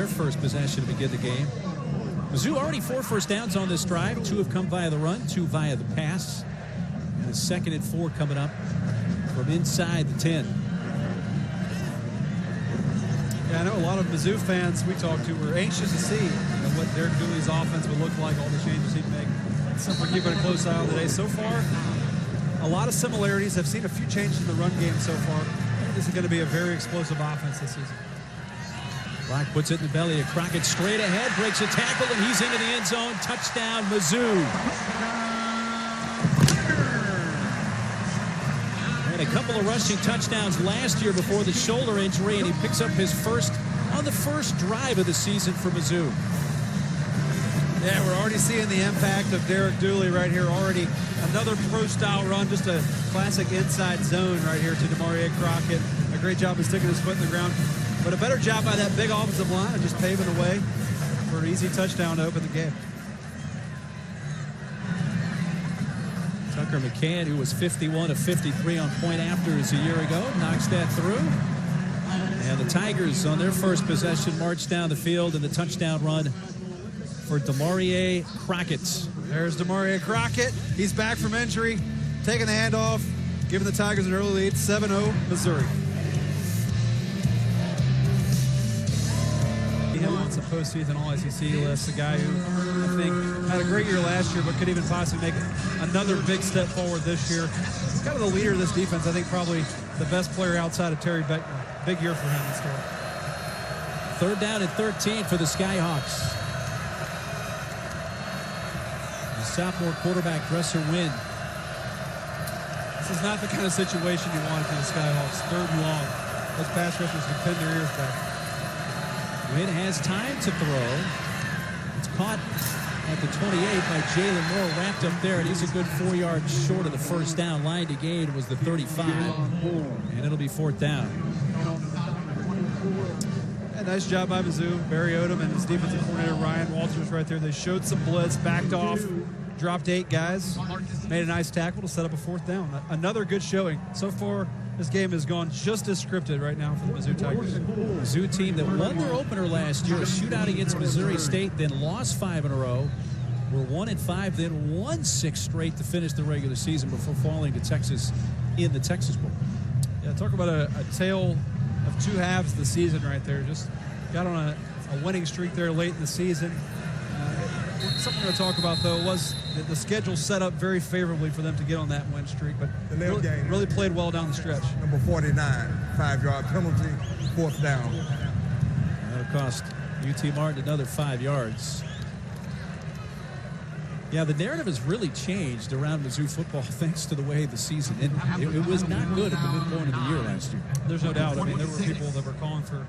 their first possession to begin the game. Mizzou already 4 first downs on this drive. 2 have come via the run, 2 via the pass. And a 2nd and 4 coming up from inside the 10. Yeah, I know a lot of Mizzou fans we talked to were anxious to see what Derek Dooley's offense would look like, all the changes he'd make. Something we're keeping a close eye on today. So far, a lot of similarities. I've seen a few changes in the run game so far. I think this is going to be a very explosive offense this season. Block puts it in the belly of Crockett, straight ahead, breaks a tackle, and he's into the end zone. Touchdown, Mizzou. Had a couple of rushing touchdowns last year before the shoulder injury, and he picks up his first on the first drive of the season for Mizzou. Yeah, we're already seeing the impact of Derek Dooley right here already. Another pro-style run, just a classic inside zone right here to Demarie Crockett. A great job of sticking his foot in the ground. But a better job by that big offensive line of just paving the way for an easy touchdown to open the game. Tucker McCann, who was 51 of 53 on point afters a year ago, knocks that through. And the Tigers on their first possession march down the field in the touchdown run for Demarie Crockett. There's Demarie Crockett. He's back from injury, taking the handoff, giving the Tigers an early lead, 7-0 Missouri. On some postseason All-SEC lists, a guy who I think had a great year last year, but could even possibly make another big step forward this year. He's kind of the leader of this defense. I think probably the best player outside of Terry Beckman. Big year for him this year. 3rd down and 13 for the Skyhawks. The sophomore quarterback, Dresser Wynn. This is not the kind of situation you want for the Skyhawks. 3rd and long. Those pass rushers can pin their ears back. Wynn has time to throw. It's caught at the 28 by Jalen Moore, wrapped up there, and he's a good 4 yards short of the first down. Line to gain was the 35, and it'll be 4th down. Yeah, nice job by Mizzou. Barry Odom and his defensive coordinator Ryan Walters right there. They showed some blitz, backed off, dropped 8 guys, made a nice tackle to set up a 4th down. Another good showing. So far, this game has gone just as scripted right now for the Mizzou Tigers. Mizzou team that won their opener last year, a shootout against Missouri State, then lost 5 in a row. Were 1-5, then won 6 straight to finish the regular season before falling to Texas in the Texas Bowl. Yeah, talk about a tale of 2 halves of the season right there. Just got on a winning streak there late in the season. Something to talk about, though, was that the schedule set up very favorably for them to get on that win streak, but really played well down the stretch. Number 49, 5-yard penalty, 4th down. That'll cost UT Martin another 5 yards. Yeah, the narrative has really changed around Mizzou football thanks to the way the season ended. It was not good at the midpoint of the year last year. There's no doubt. I mean, there were people that were calling for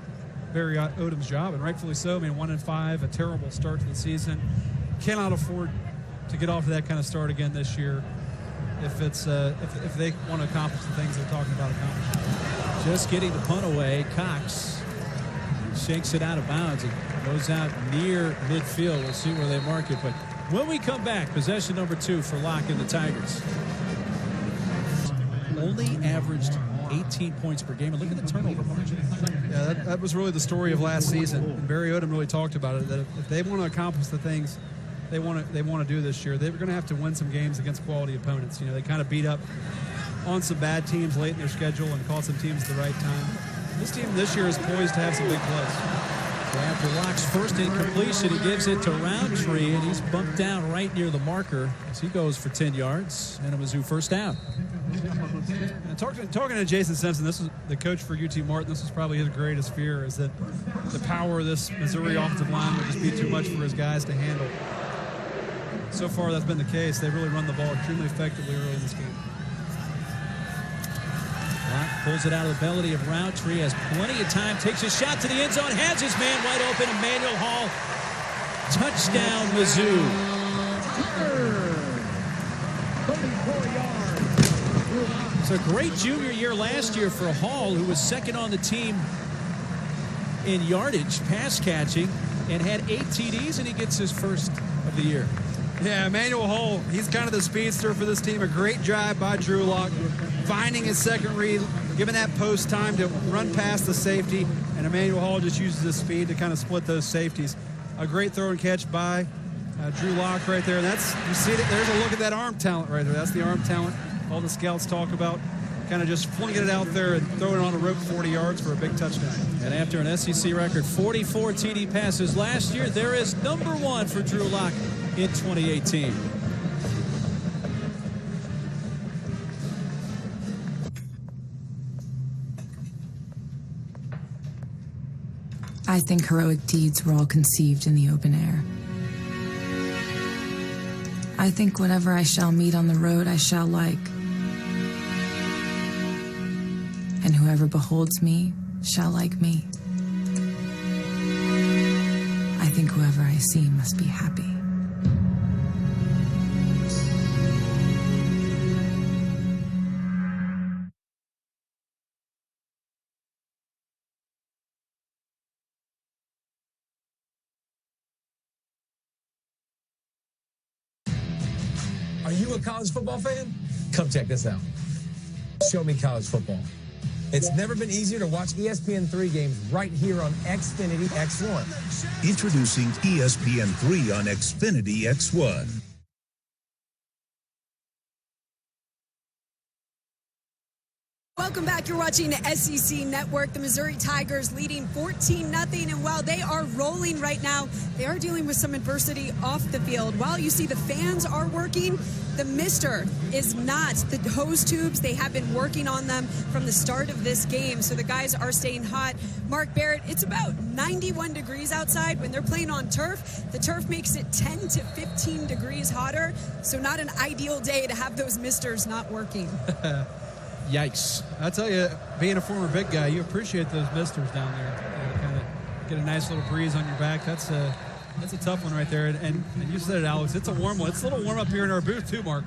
Barry Odom's job, and rightfully so. I mean, 1-5, a terrible start to the season. Cannot afford to get off to that kind of start again this year if it's if they want to accomplish the things they're talking about accomplishing. Just getting the punt away, Cox shakes it out of bounds. It goes out near midfield. We'll see where they mark it. But when we come back, possession number 2 for Locke and the Tigers. Only averaged 18 points per game, and look at the turnover margin. Yeah, that was really the story of last season. And Barry Odom really talked about it, that if they want to accomplish the things they want to do this year, they're going to have to win some games against quality opponents. You know, they kind of beat up on some bad teams late in their schedule and caught some teams at the right time. This team this year is poised to have some big plays. So after Locke's first incompletion, he gives it to Roundtree, and he's bumped down right near the marker as he goes for 10 yards and a Mizzou first down. And talking to Jason Simpson, this is the coach for UT Martin. This was probably his greatest fear, is that the power of this Missouri offensive line would just be too much for his guys to handle. So far, that's been the case. They really run the ball extremely effectively early in this game. Locke pulls it out of the belly of Roundtree, has plenty of time, takes a shot to the end zone, has his man wide open, Emmanuel Hall. Touchdown, Mizzou. 34 yards. It's a great junior year last year for Hall, who was second on the team in yardage, pass catching, and had 8 TDs, and he gets his first of the year. Yeah, Emmanuel Hall, he's kind of the speedster for this team. A great drive by Drew Locke, finding his second read, giving that post time to run past the safety, And Emmanuel Hall just uses his speed to kind of split those safeties. A great throw and catch by Drew Lock right there. And that's, you see it, there's a look at that arm talent right there. That's the arm talent all the scouts talk about. Kind of just flinging it out there and throwing it on a rope 40 yards for a big touchdown. And after an SEC record 44 TD passes last year, there is number 1 for Drew Lock in 2018. I think heroic deeds were all conceived in the open air. I think whatever I shall meet on the road I shall like. And whoever beholds me shall like me. I think whoever I see must be happy. Are you a college football fan? Come check this out. Show me college football. It's never been easier to watch ESPN3 games right here on Xfinity X1. Introducing ESPN3 on Xfinity X1. Welcome back. You're watching the SEC Network. The Missouri Tigers leading 14-0. And while they are rolling right now, they are dealing with some adversity off the field. While you see the fans are working, the mister is not. The hose tubes, they have been working on them from the start of this game. So the guys are staying hot. Mark Barrett, it's about 91 degrees outside. When they're playing on turf, the turf makes it 10 to 15 degrees hotter. So not an ideal day to have those misters not working. Yikes. I tell you, being a former big guy, you appreciate those misters down there. You kind of get a nice little breeze on your back. That's a tough one right there. And you said it, Alex. It's a warm one. It's a little warm up here in our booth too, Mark.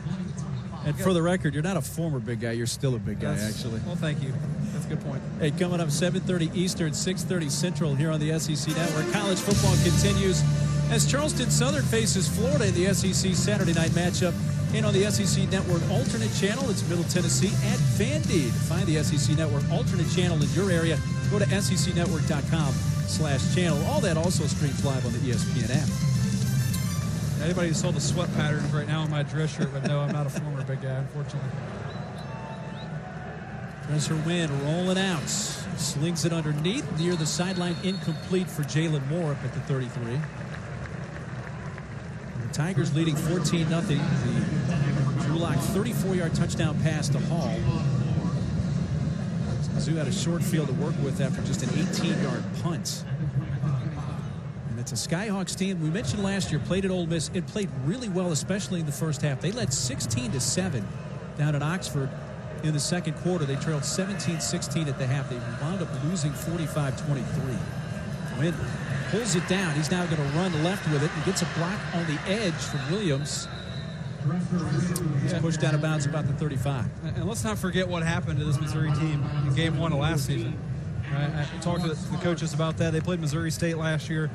And for the record, you're not a former big guy. You're still a big guy, actually. Well, thank you. That's a good point. Hey, coming up 7:30 Eastern, 6:30 Central here on the SEC Network. College football continues as Charleston Southern faces Florida in the SEC Saturday night matchup. And on the SEC Network alternate channel, it's Middle Tennessee at Vandy. To find the SEC Network alternate channel in your area, go to secnetwork.com/channel. All that also streams live on the ESPN app. Anybody who saw the sweat patterns right now on my dress shirt would know I'm not a former big guy, unfortunately. Spencer Wynn rolling out. Slings it underneath near the sideline, incomplete for Jalen Moore up at the 33. The Tigers leading 14-0. The Drew Lock 34-yard touchdown pass to Hall. Zoo had a short field to work with after just an 18-yard punt. And it's a Skyhawks team we mentioned last year, played at Ole Miss. It played really well, especially in the first half. They led 16-7 down at Oxford in the second quarter. They trailed 17-16 at the half. They wound up losing 45-23. Wynn pulls it down. He's now going to run left with it and gets a block on the edge from Williams. He's pushed out of bounds about the 35. And let's not forget what happened to this Missouri team in Game 1 of last season. I talked to the coaches about that. They played Missouri State last year.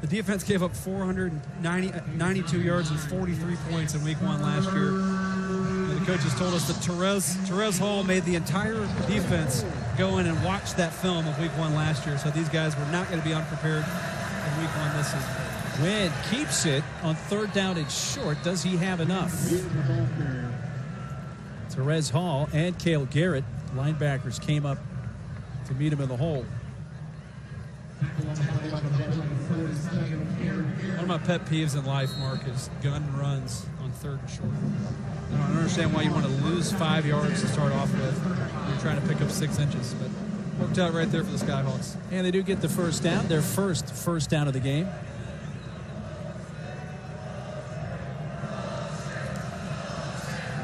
The defense gave up 492 yards and 43 points in Week 1 last year. And the coaches told us that Terez Hall made the entire defense go in and watch that film of Week 1 last year. So these guys were not going to be unprepared in Week 1 this season. Wynn keeps it on third down and short. Does he have enough? Terez Hall and Cale Garrett, linebackers, came up to meet him in the hole. One of my pet peeves in life, Mark, is gun runs on third and short. I don't understand why you want to lose 5 yards to start off with. You're trying to pick up 6 inches, but worked out right there for the Skyhawks. And they do get the first down, their first down of the game.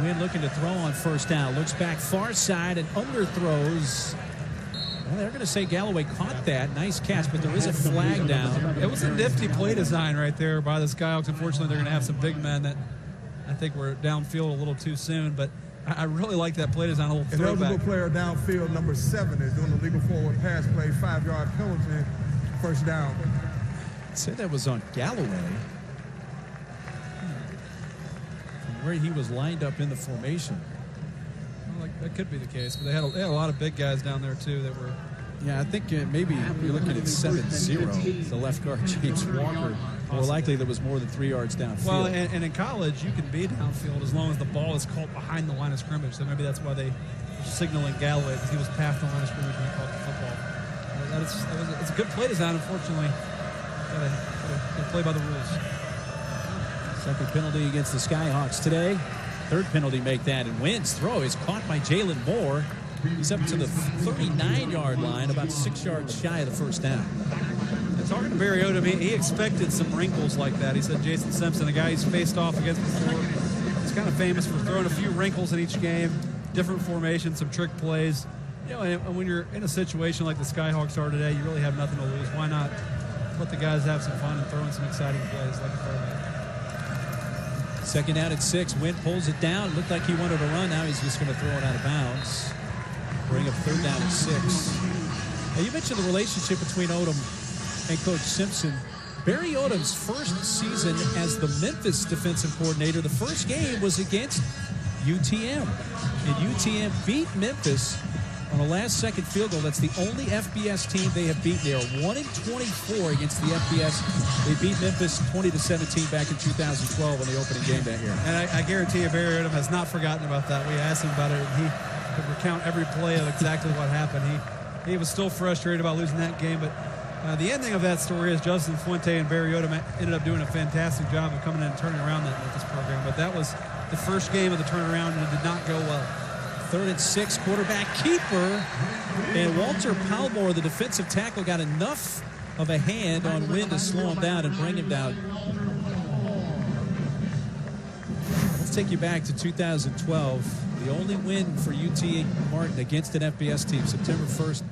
Wynn looking to throw on first down. Looks back far side and underthrows. Well, they're going to say Galloway caught that. Nice catch, but there is a flag down. It was a nifty play design right there by the Skyhawks. Unfortunately, they're going to have some big men that I think were downfield a little too soon, but I really like that play design, a little throwback. An eligible player downfield, number 7, is doing a legal forward pass play, 5-yard penalty, first down. I'd say that was on Galloway. From where he was lined up in the formation. Well, that could be the case, but they had a lot of big guys down there, too, that were Yeah, I think maybe you're looking at 7-0. The left guard, James Walker. More likely there was more than 3 yards downfield. Well, and in college, you can be downfield as long as the ball is caught behind the line of scrimmage. So maybe that's why they were signaling Galloway, because he was past the line of scrimmage when he caught the football. It's a good play design, unfortunately. Got to play by the rules. Second penalty against the Skyhawks today. Third penalty make that, and Wynn's throw is caught by Jalen Moore. He's up to the 39-yard line, about 6 yards shy of the first down. And talking to Barry Odom, he expected some wrinkles like that. He said Jason Simpson, a guy he's faced off against before, he's kind of famous for throwing a few wrinkles in each game, different formations, some trick plays. You know, and when you're in a situation like the Skyhawks are today, you really have nothing to lose. Why not let the guys have some fun and throw in some exciting plays like a throwback? Second down at 6. Wynn pulls it down. Looked like he wanted to run. Now he's just going to throw it out of bounds. Bring up third down at 6. Now, you mentioned the relationship between Odom and Coach Simpson. Barry Odom's first season as the Memphis defensive coordinator, the first game was against UTM. And UTM beat Memphis on a last-second field goal. That's the only FBS team they have beaten. They are 1-24 against the FBS. They beat Memphis 20-17 back in 2012 in the opening game that year. And I guarantee you Barry Odom has not forgotten about that. We asked him about it, and he could recount every play of exactly what happened. He was still frustrated about losing that game, but the ending of that story is Justin Fuente and Barry Odom ended up doing a fantastic job of coming in and turning around that Memphis program. But that was the first game of the turnaround, and it did not go well. Third and 6, quarterback keeper. And Walter Palmore, the defensive tackle, got enough of a hand on Wynn to slow him down and bring him down. Let's take you back to 2012. The only win for UT Martin against an FBS team, September 1st,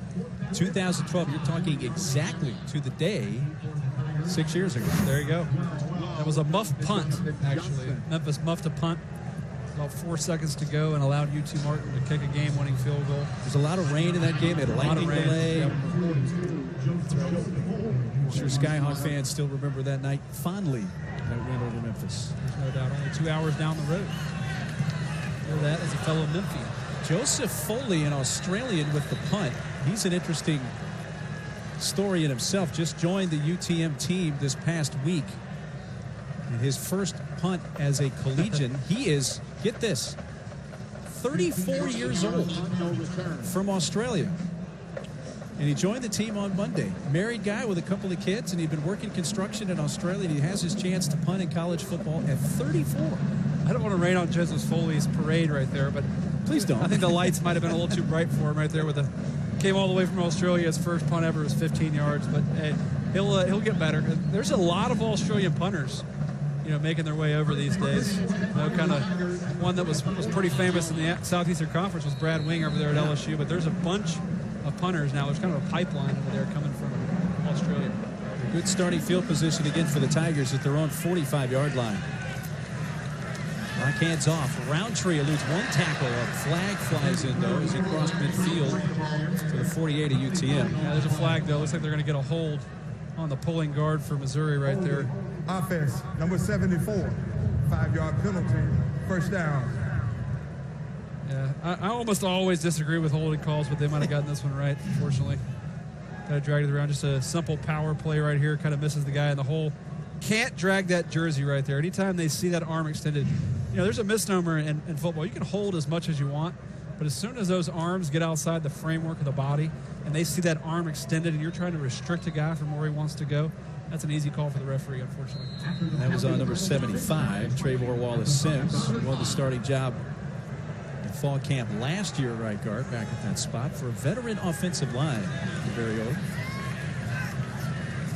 2012. You're talking exactly to the day 6 years ago. There you go. That was a muff punt, actually. Memphis muffed a punt. About 4 seconds to go and allowed UT Martin to kick a game-winning field goal. There's a lot of rain in that game. They had a lightning delay. Yep. I'm sure Skyhawk fans still remember that night fondly, that win over Memphis. There's no doubt. Only 2 hours down the road. Hear that as a fellow Memphian. Joseph Foley, an Australian with the punt. He's an interesting story in himself. Just joined the UTM team this past week. And his first punt as a collegian, he is, get this, 34 years old from Australia. And he joined the team on Monday. Married guy with a couple of kids, and he'd been working construction in Australia. And he has his chance to punt in college football at 34. I don't want to rain on Joseph Foley's parade right there, but please don't. I think the lights might have been a little too bright for him right there. Came all the way from Australia. His first punt ever was 15 yards, but hey, he'll get better. There's a lot of Australian punters, making their way over these days. Kind of one that was pretty famous in the Southeastern Conference was Brad Wing over there at LSU, but there's a bunch of punters now. There's kind of a pipeline over there coming from Australia. A good starting field position again for the Tigers at their own 45-yard line. Lock hands off. Roundtree eludes one tackle up. Flag flies in, though, as he crossed midfield to the 48 of UTM. Yeah, there's a flag, though. Looks like they're going to get a hold on the pulling guard for Missouri right there. Offense, number 74, 5-yard penalty, first down. Yeah, I almost always disagree with holding calls, but they might have gotten this one right, unfortunately. Kind of dragged it around. Just a simple power play right here. Kind of misses the guy in the hole. Can't drag that jersey right there. Anytime they see that arm extended, there's a misnomer in football. You can hold as much as you want, but as soon as those arms get outside the framework of the body and they see that arm extended and you're trying to restrict a guy from where he wants to go, that's an easy call for the referee, unfortunately. That was on number 75, Trevor Wallace-Sims, who won the starting job in fall camp last year at right guard, back at that spot for a veteran offensive line. Very old.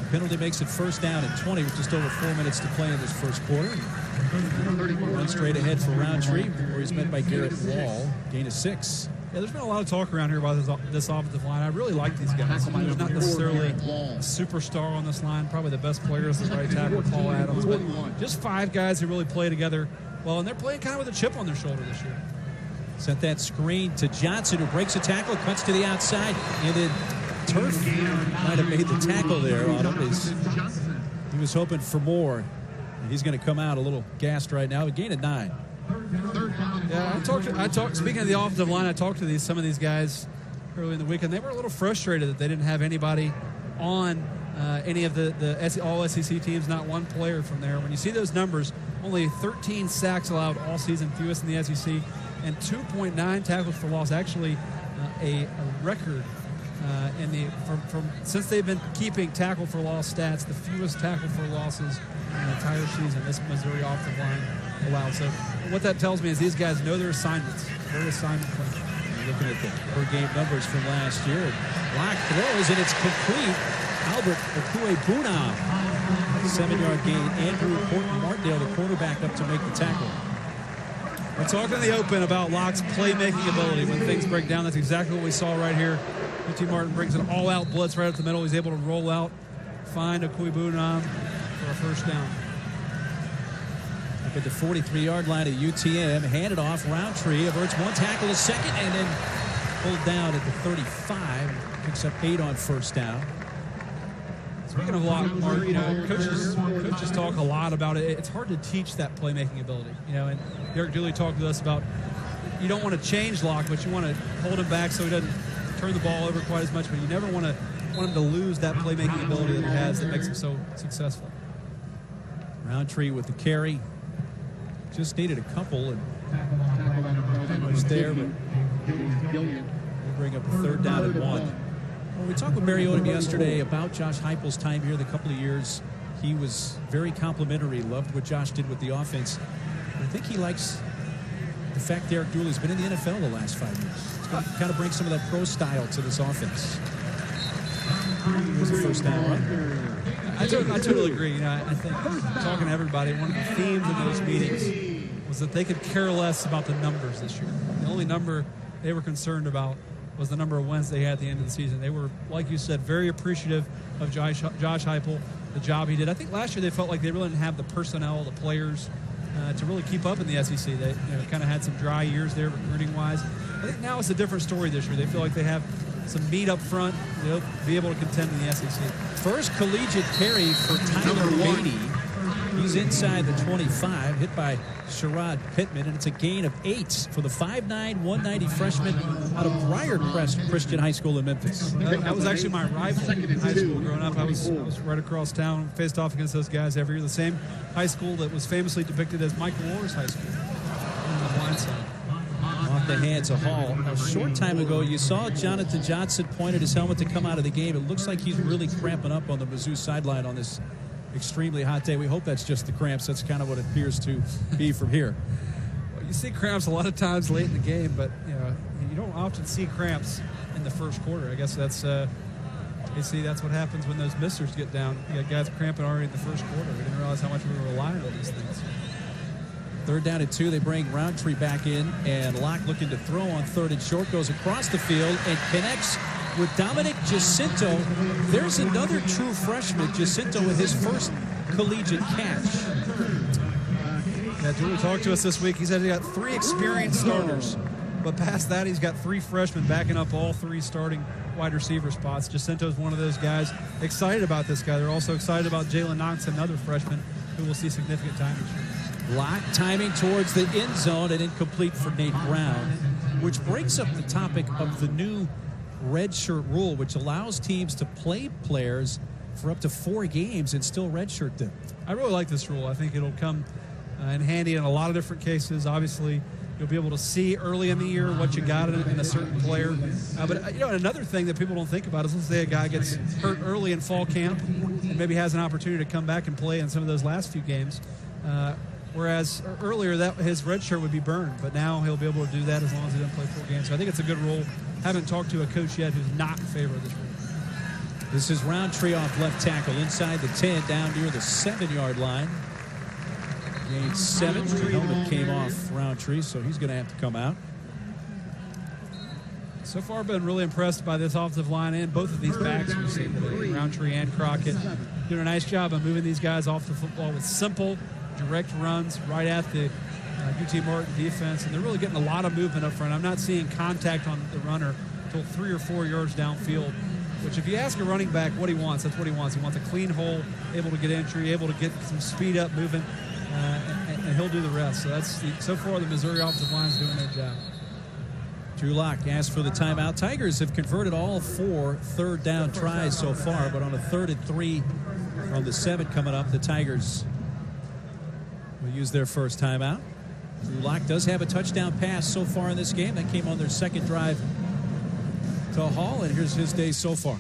The penalty makes it first down at 20 with just over 4 minutes to play in this first quarter. Run straight ahead for Roundtree, where he's met by Garrett Wall. Gain of 6. Yeah, there's been a lot of talk around here about this offensive line. I really like these guys. There's not necessarily a superstar on this line. Probably the best player is the right tackle, Paul Adams. But just 5 guys who really play together well, and they're playing kind of with a chip on their shoulder this year. Sent that screen to Johnson, who breaks a tackle, cuts to the outside, and then Turf might have made the tackle there on him. He was hoping for more. He's going to come out a little gassed right now. A gain of 9. Yeah, I talked. Speaking of the offensive line, I talked to some of these guys early in the week, and they were a little frustrated that they didn't have anybody on any of the all SEC teams, not one player from there. When you see those numbers, only 13 sacks allowed all season, fewest in the SEC, and 2.9 tackles for loss, actually a record from since they've been keeping tackle for loss stats, the fewest tackle for losses in the entire season this Missouri offensive line allowed. So what that tells me is these guys know their assignments. Very assignment plan. Looking at the per-game numbers from last year. Locke throws, and it's complete. Albert Okuebunam, 7-yard gain. Andrew Horton-Martindale, the quarterback, up to make the tackle. We're talking in the open about Locke's playmaking ability when things break down. That's exactly what we saw right here. UT Martin brings an all-out blitz right up the middle. He's able to roll out, find Okuebunam for a first down. Up at the 43-yard line of UTM, handed off, Roundtree averts one tackle, a second, and then pulled down at the 35. Picks up 8 on first down. Speaking of Locke, Mark, coaches talk a lot about it. It's hard to teach that playmaking ability, and Derek Dooley talked to us about you don't want to change Locke, but you want to hold him back so he doesn't turn the ball over quite as much, but you never want him to lose that playmaking ability that he has that makes him so successful. Roundtree with the carry. Just needed a couple, and was there, but we'll bring up a third down and 1. Well, we talked with Mary Odom yesterday about Josh Heupel's time here, the couple of years. He was very complimentary, loved what Josh did with the offense. And I think he likes the fact Derek Dooley's been in the NFL the last 5 years. It's going to kind of bring some of that pro style to this offense. Here's the first down run. I totally agree. I think talking to everybody, one of the themes of those meetings was that they could care less about the numbers this year. The only number they were concerned about was the number of wins they had at the end of the season. They were, like you said, very appreciative of Josh Heupel, the job he did. I think last year they felt like they really didn't have the personnel, the players, to really keep up in the SEC. They kind of had some dry years there recruiting-wise. I think now it's a different story this year. They feel like they have some meat up front, be able to contend in the SEC. First collegiate carry for Tyler Beatty. He's inside the 25, hit by Sherrod Pittman, and it's a gain of 8 for the 5'9", 190 freshman out of Briarcrest Christian High School in Memphis. That was actually my rival in high school growing up. I was right across town, faced off against those guys every year. The same high school that was famously depicted as Michael Orr's high school on the blind side. Off the hands of Hall. A short time ago, you saw Jonathan Johnson point at his helmet to come out of the game. It looks like he's really cramping up on the Mizzou sideline on this extremely hot day. We hope that's just the cramps. That's kind of what it appears to be from here. Well, you see cramps a lot of times late in the game, but you don't often see cramps in the first quarter. I guess that's that's what happens when those misters get down. You got guys cramping already in the first quarter. We didn't realize how much we were relying on these things. Third down and 2. They bring Roundtree back in, and Locke looking to throw on third and short, goes across the field and connects with Dominic Jacinto. There's another true freshman, Jacinto, with his first collegiate catch. Yeah, Julie talked to us this week. He said he got 3 experienced starters, but past that, he's got 3 freshmen backing up all 3 starting wide receiver spots. Jacinto's one of those guys. Excited about this guy. They're also excited about Jalen Knox, another freshman who will see significant time this year. Locke timing towards the end zone and incomplete for Nate Brown, which brings up the topic of the new redshirt rule, which allows teams to play players for up to 4 games and still redshirt them. I really like this rule. I think it'll come in handy in a lot of different cases. Obviously, you'll be able to see early in the year what you got in a certain player. But another thing that people don't think about is, let's say a guy gets hurt early in fall camp and maybe has an opportunity to come back and play in some of those last few games. Whereas earlier, his red shirt would be burned, but now he'll be able to do that as long as he doesn't play 4 games. So I think it's a good rule. Haven't talked to a coach yet who's not in favor of this rule. This is Roundtree off left tackle inside the 10, down near the 7-yard line. Gained 7. The helmet came off Roundtree, so he's going to have to come out. So far, been really impressed by this offensive line and both of these backs we've seen today, Roundtree and Crockett. Doing a nice job of moving these guys off the football with simple, direct runs right at the UT Martin defense, and they're really getting a lot of movement up front. I'm not seeing contact on the runner until 3 or 4 yards downfield, which if you ask a running back what he wants, that's what he wants. He wants a clean hole, able to get entry, able to get some speed up moving, and he'll do the rest. So so far the Missouri offensive line is doing their job. Drew Lock asked for the timeout. Tigers have converted all 4 third-down tries so far, but on a 3rd and 3 on the 7 coming up, the Tigers will use their first timeout. Drew Lock does have a touchdown pass so far in this game. That came on their second drive to Hall, and here's his day so far.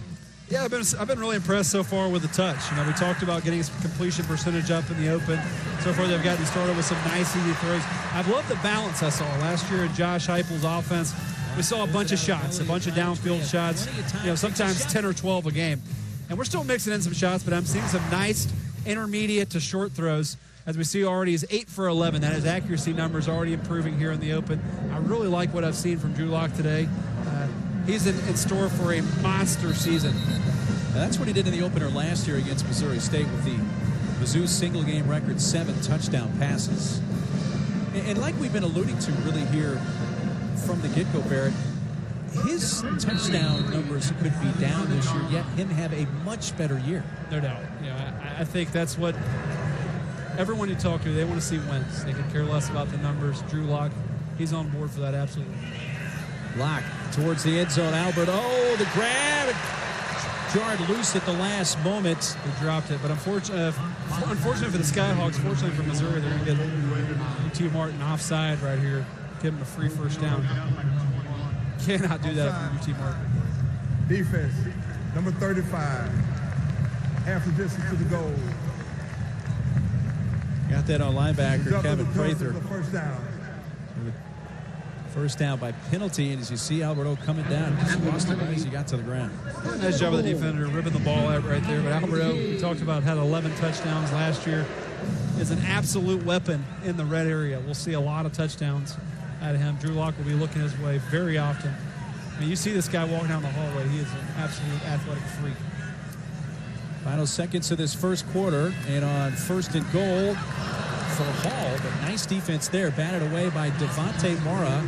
Yeah, I've been really impressed so far with the touch. You know, we talked about getting his completion percentage up in the open. So far, they've gotten started with some nice easy throws. I've loved the balance I saw last year in Josh Heupel's offense. We saw a bunch of shots, a bunch of downfield shots. You know, sometimes 10 or 12 a game, and we're still mixing in some shots. But I'm seeing some nice intermediate to short throws. As we see already, he's 8 for 11. That his accuracy numbers already improving here in the open. I really like what I've seen from Drew Lock today. He's in store for a monster season. Now, that's what he did in the opener last year against Missouri State with the Mizzou single-game record 7 touchdown passes. And like we've been alluding to really here from the get-go, Barrett, his touchdown numbers could be down this year, yet him have a much better year. No doubt. You know, I think that's what everyone you talk to, they want to see wins. They can care less about the numbers. Drew Lock, he's on board for that, absolutely. Lock towards the end zone. Albert, the grab. Jarred loose at the last moment. They dropped it, but unfortunately for the Skyhawks, fortunately for Missouri, they're going to get UT Martin offside right here. Give him a free first down. Cannot do that from UT Martin. Defense, number 35. Half the distance to the goal. Got that on linebacker, Kevin Prather. First down. First down by penalty, and as you see Alberto coming down, just lost it as he got to the ground. Nice job of the defender, ripping the ball out right there. But Alberto, we talked about, had 11 touchdowns last year, is an absolute weapon in the red area. We'll see a lot of touchdowns out of him. Drew Lock will be looking his way very often. I mean, you see this guy walking down the hallway. He is an absolute athletic freak. Final seconds of this first quarter, and on 1st and goal for Hall, but nice defense there, batted away by Devontae Mora.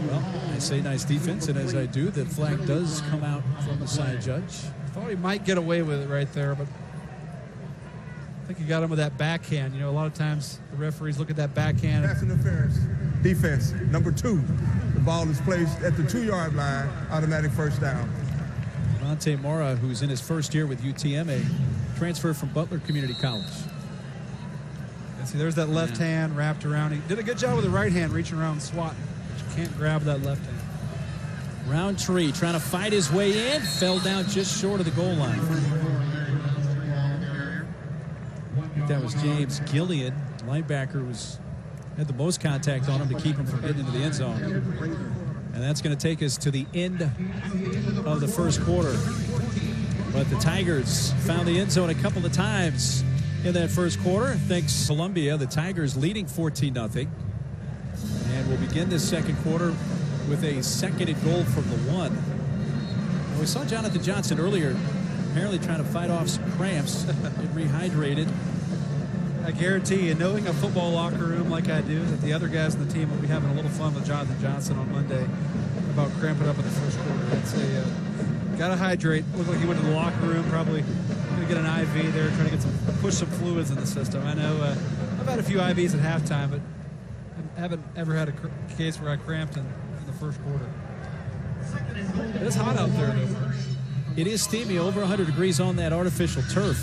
Well, I say nice defense, and as I do, the flag does come out from the side judge. I thought he might get away with it right there, but I think he got him with that backhand. You know, a lot of times the referees look at that backhand. Pass interference. Defense, number 2. The ball is placed at the 2-yard line, automatic first down. Devontae Mora, who's in his first year with UTMA, transfer from Butler Community College. See, there's that left hand wrapped around. He did a good job with the right hand reaching around and swatting, but you can't grab that left hand. Roundtree trying to fight his way in, fell down just short of the goal line. I think that was James Gillian, linebacker, had the most contact on him to keep him from getting into the end zone. And that's going to take us to the end of the first quarter. But the Tigers found the end zone a couple of times in that first quarter. Thanks Columbia, the Tigers leading 14-0. And we'll begin this second quarter with a 2nd and goal from the 1. And we saw Jonathan Johnson earlier apparently trying to fight off some cramps. Get rehydrated. I guarantee you, knowing a football locker room like I do, that the other guys on the team will be having a little fun with Jonathan Johnson on Monday about cramping up in the first quarter. That's got to hydrate. Looked like he went to the locker room, probably going to get an IV there, trying to push some fluids in the system. I know I've had a few IVs at halftime, but I haven't ever had a case where I cramped in the first quarter. It's hot out there, though. It is steamy, over 100 degrees on that artificial turf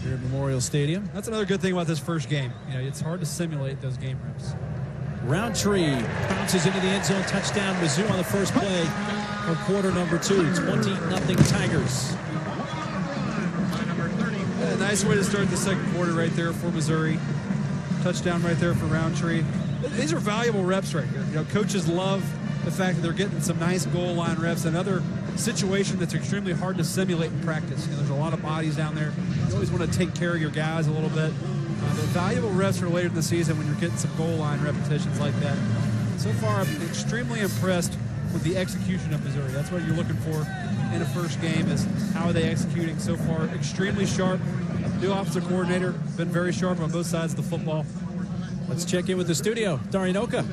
here at Memorial Stadium. That's another good thing about this first game. You know, it's hard to simulate those game reps. Roundtree bounces into the end zone, touchdown Mizzou on the first play of quarter number 2, 20-0 Tigers. Yeah, nice way to start the second quarter right there for Missouri. Touchdown right there for Roundtree. These are valuable reps right here. You know, coaches love the fact that they're getting some nice goal line reps. Another situation that's extremely hard to simulate in practice. You know, there's a lot of bodies down there. You always want to take care of your guys a little bit. But valuable reps for later in the season when you're getting some goal line repetitions like that. So far, I'm extremely impressed with the execution of Missouri. That's what you're looking for in a first game, is how are they executing so far. Extremely sharp. New offensive coordinator, been very sharp on both sides of the football. Let's check in with the studio. Darinoka.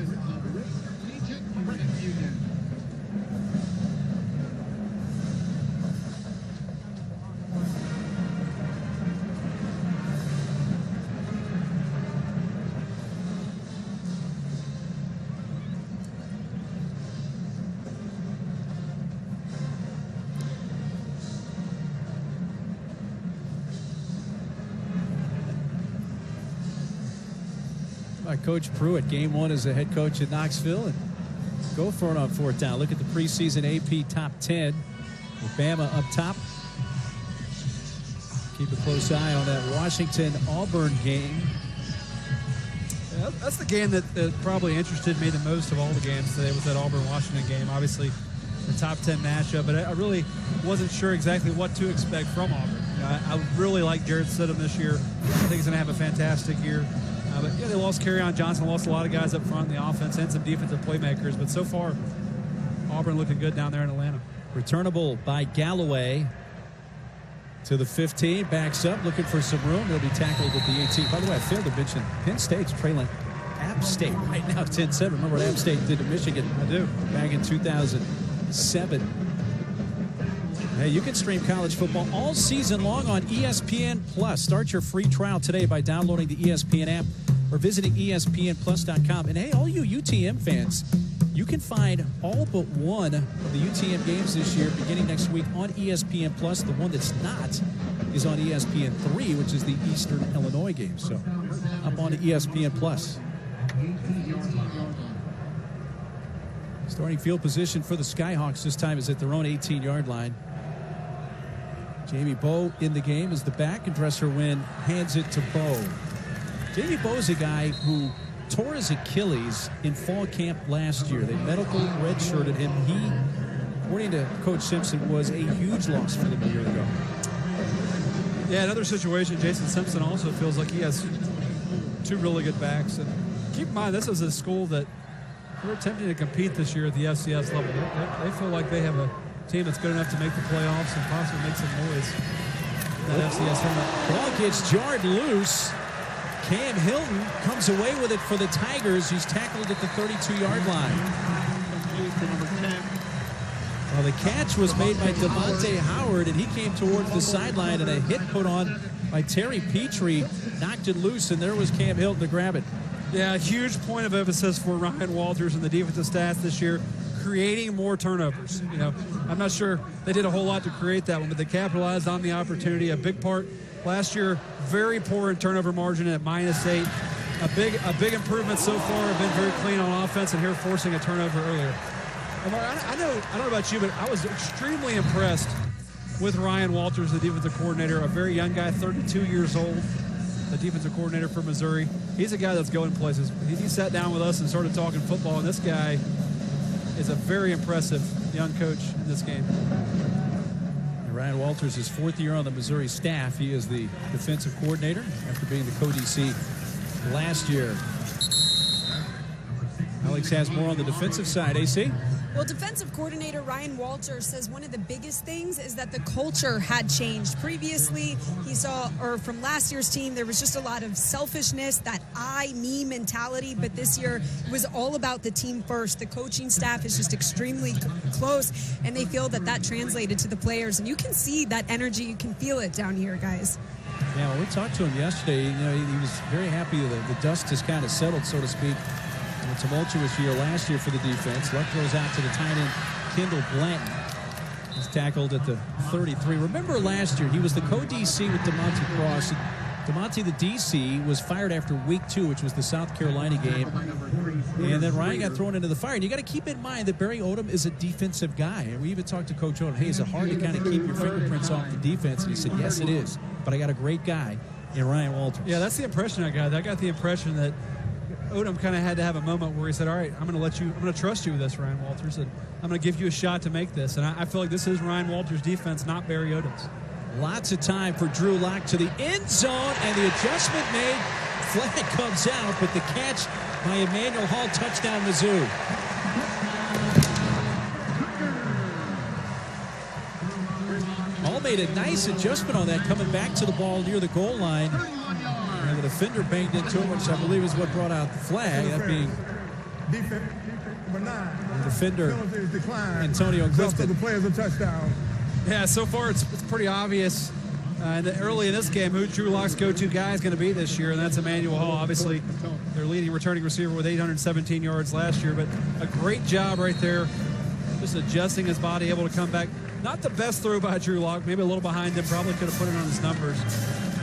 by Coach Pruitt. Game 1 as a head coach at Knoxville. And go for it on 4th down. Look at the preseason AP top 10 with Bama up top. Keep a close eye on that Washington-Auburn game. Yeah, that's the game that probably interested me the most of all the games today, was that Auburn-Washington game. Obviously, the top 10 matchup, but I really wasn't sure exactly what to expect from Auburn. You know, I really like Jared Stidham this year. I think he's going to have a fantastic year. But yeah, they lost Kerryon Johnson, lost a lot of guys up front in the offense and some defensive playmakers. But so far, Auburn looking good down there in Atlanta. Returnable by Galloway to the 15. Backs up, looking for some room. He'll be tackled at the 18. By the way, I failed to mention Penn State's trailing App State right now 10-7. Remember what App State did to Michigan? I do. Back in 2007. Hey, you can stream college football all season long on ESPN Plus. Start your free trial today by downloading the ESPN app or visiting ESPNplus.com. And hey, all you UTM fans, you can find all but one of the UTM games this year beginning next week on ESPN Plus. The one that's not is on ESPN 3, which is the Eastern Illinois game. So up on ESPN Plus. Starting field position for the Skyhawks this time is at their own 18-yard line. Jamie Bowe in the game as the back, and Dresser Wynn hands it to Bowe. Jamie Bowe is a guy who tore his Achilles in fall camp last year. They medical redshirted him. He, according to Coach Simpson, was a huge loss for them a year ago. Yeah, another situation, Jason Simpson also feels like he has two really good backs. And keep in mind, this is a school that we're attempting to compete this year at the FCS level. They feel like they have a team that's good enough to make the playoffs and possibly make some noise in that FCS tournament. Ball gets jarred loose. Cam Hilton comes away with it for the Tigers. He's tackled at the 32-yard line. Well, the catch was made by Devontae Howard, and he came towards the sideline, and a hit put on by Terry Petrie knocked it loose, and there was Cam Hilton to grab it. Yeah, a huge point of emphasis for Ryan Walters and the defensive stats this year, creating more turnovers. You know, I'm not sure they did a whole lot to create that one, but they capitalized on the opportunity. A big part last year, very poor in turnover margin at -8. A big improvement so far. Have been very clean on offense, and here forcing a turnover earlier. Omar, I don't know about you, but I was extremely impressed with Ryan Walters, the defensive coordinator, a very young guy, 32 years old, the defensive coordinator for Missouri. He's a guy that's going places. He sat down with us and started talking football, and this guy is a very impressive young coach in this game. Ryan Walters is 4th year on the Missouri staff. He is the defensive coordinator after being the co-DC last year. Alex has more on the defensive side. AC? Well, defensive coordinator Ryan Walters says one of the biggest things is that the culture had changed. Previously, he saw, or from last year's team, there was just a lot of selfishness, that I, me mentality. But this year, it was all about the team first. The coaching staff is just extremely close, and they feel that that translated to the players. And you can see that energy. You can feel it down here, guys. Yeah, well, we talked to him yesterday. You know, he was very happy that the dust has kind of settled, so to speak. A tumultuous year last year for the defense. Luck throws out to the tight end, Kendall Blanton. He's tackled at the 33. Remember last year, he was the co-DC with DeMonte Cross. DeMonte, the DC, was fired after week 2, which was the South Carolina game. And then Ryan got thrown into the fire. And you got to keep in mind that Barry Odom is a defensive guy. And we even talked to Coach Odom. Hey, is it hard to kind of keep your fingerprints off the defense? And he said, yes, it is. But I got a great guy in Ryan Walters. Yeah, that's the impression I got. I got the impression that Odom kind of had to have a moment where he said, all right, I'm going to trust you with this, Ryan Walters, and I'm going to give you a shot to make this. And I feel like this is Ryan Walters' defense, not Barry Odom's. Lots of time for Drew Lock to the end zone, and the adjustment made. Flag comes out, but the catch by Emmanuel Hall, touchdown Mizzou. Hall made a nice adjustment on that, coming back to the ball near the goal line. And the defender banged into him, which I believe is what brought out the flag. That being the defender, Antonio Clifton. The players a touchdown. Yeah, so far it's pretty obvious early in this game who Drew Lock's go-to guy is going to be this year, and that's Emmanuel Hall. Obviously, their leading returning receiver with 817 yards last year, but a great job right there, just adjusting his body, able to come back. Not the best throw by Drew Lock, maybe a little behind him, probably could have put it on his numbers.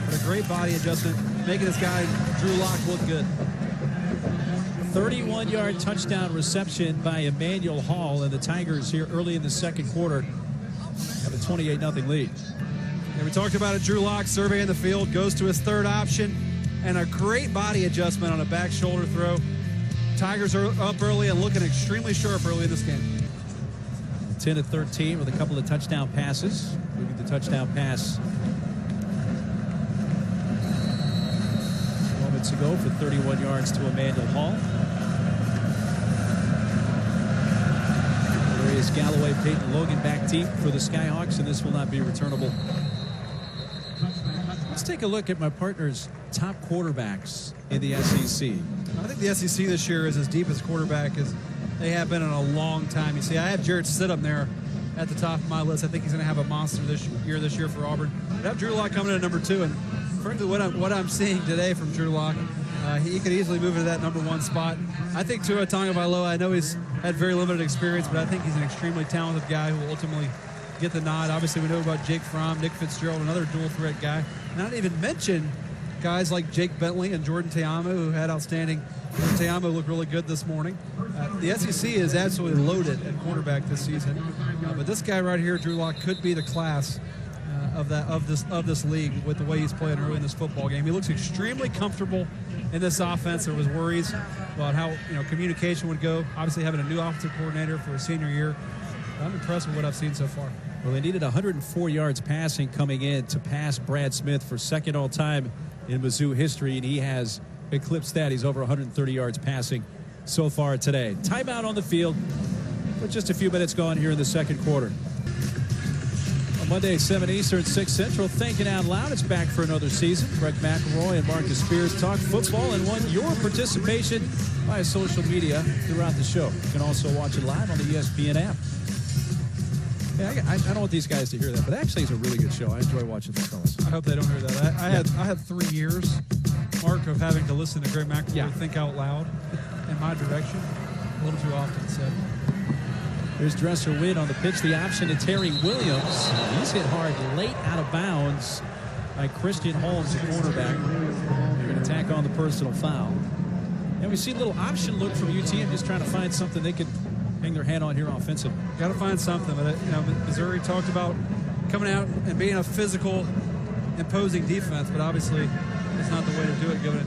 But a great body adjustment, making this guy, Drew Lock, look good. 31-yard touchdown reception by Emmanuel Hall, and the Tigers here early in the second quarter have a 28-0 lead. Yeah, we talked about it. Drew Lock surveying the field, goes to his third option, and a great body adjustment on a back shoulder throw. Tigers are up early and looking extremely sharp early in this game. 10-13 with a couple of touchdown passes. Moving the touchdown pass moments ago for 31 yards to Emmanuel Hall. Darius Galloway, Peyton Logan back deep for the Skyhawks, and this will not be returnable. Let's take a look at my partner's top quarterbacks in the SEC. I think the SEC this year is as deep as quarterback as they have been in a long time. You see, I have Jarrett Stidham there at the top of my list. I think he's going to have a monster this year for Auburn. But I have Drew Lock coming in at number 2, and frankly, what I'm seeing today from Drew Lock, he could easily move into that number 1 spot. I think Tua Tagovailoa, I know he's had very limited experience, but I think he's an extremely talented guy who will ultimately get the nod. Obviously, we know about Jake Fromm, Nick Fitzgerald, another dual-threat guy. Not even mention guys like Jake Bentley and Jordan Ta'amu, who had outstanding. Ta'amu looked really good this morning. The SEC is absolutely loaded at quarterback this season, but this guy right here, Drew Lock, could be the class of this league with the way he's playing early in this football game. He looks extremely comfortable in this offense. There was worries about how communication would go. Obviously, having a new offensive coordinator for his senior year, I'm impressed with what I've seen so far. Well, they needed 104 yards passing coming in to pass Brad Smith for second all-time in Mizzou history, and he has eclipsed that. He's over 130 yards passing so far today. Timeout on the field with just a few minutes gone here in the second quarter. On Monday, 7 Eastern, 6 Central, Thinking Out Loud. It's back for another season. Greg McElroy and Marcus Spears talk football and want your participation via social media throughout the show. You can also watch it live on the ESPN app. Yeah, I don't want these guys to hear that, but actually it's a really good show. I enjoy watching the fellas. I hope they don't hear that. I had 3 years, Mark, of having to listen to Greg McElroy think out loud in my direction a little too often. So here's Dresser Wynn on the pitch. The option to Terry Williams. He's hit hard late out of bounds by Christian Holmes, the cornerback. They're going to tack on the personal foul. And we see a little option look from UTM, just trying to find something they could hang their hat on here offensively. Got to find something. But Missouri talked about coming out and being a physical, imposing defense, but obviously it's not the way to do it, giving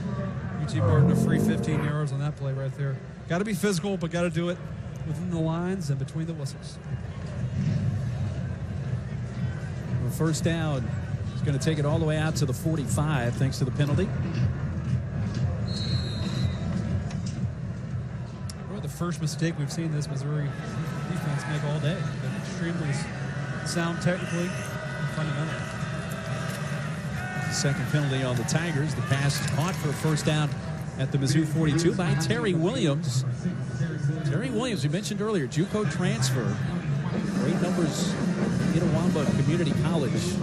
UT Martin a free 15 yards on that play right there. Got to be physical, but got to do it within the lines and between the whistles. Well, first down. He's going to take it all the way out to the 45 thanks to the penalty. The first mistake we've seen this Missouri defense make all day. They're extremely sound technically and fundamentally. Second penalty on the Tigers. The pass is caught for a first down at the Mizzou 42 by Terry Williams. Terry Williams, we mentioned earlier, JUCO transfer. Great numbers in Itawamba Community College. If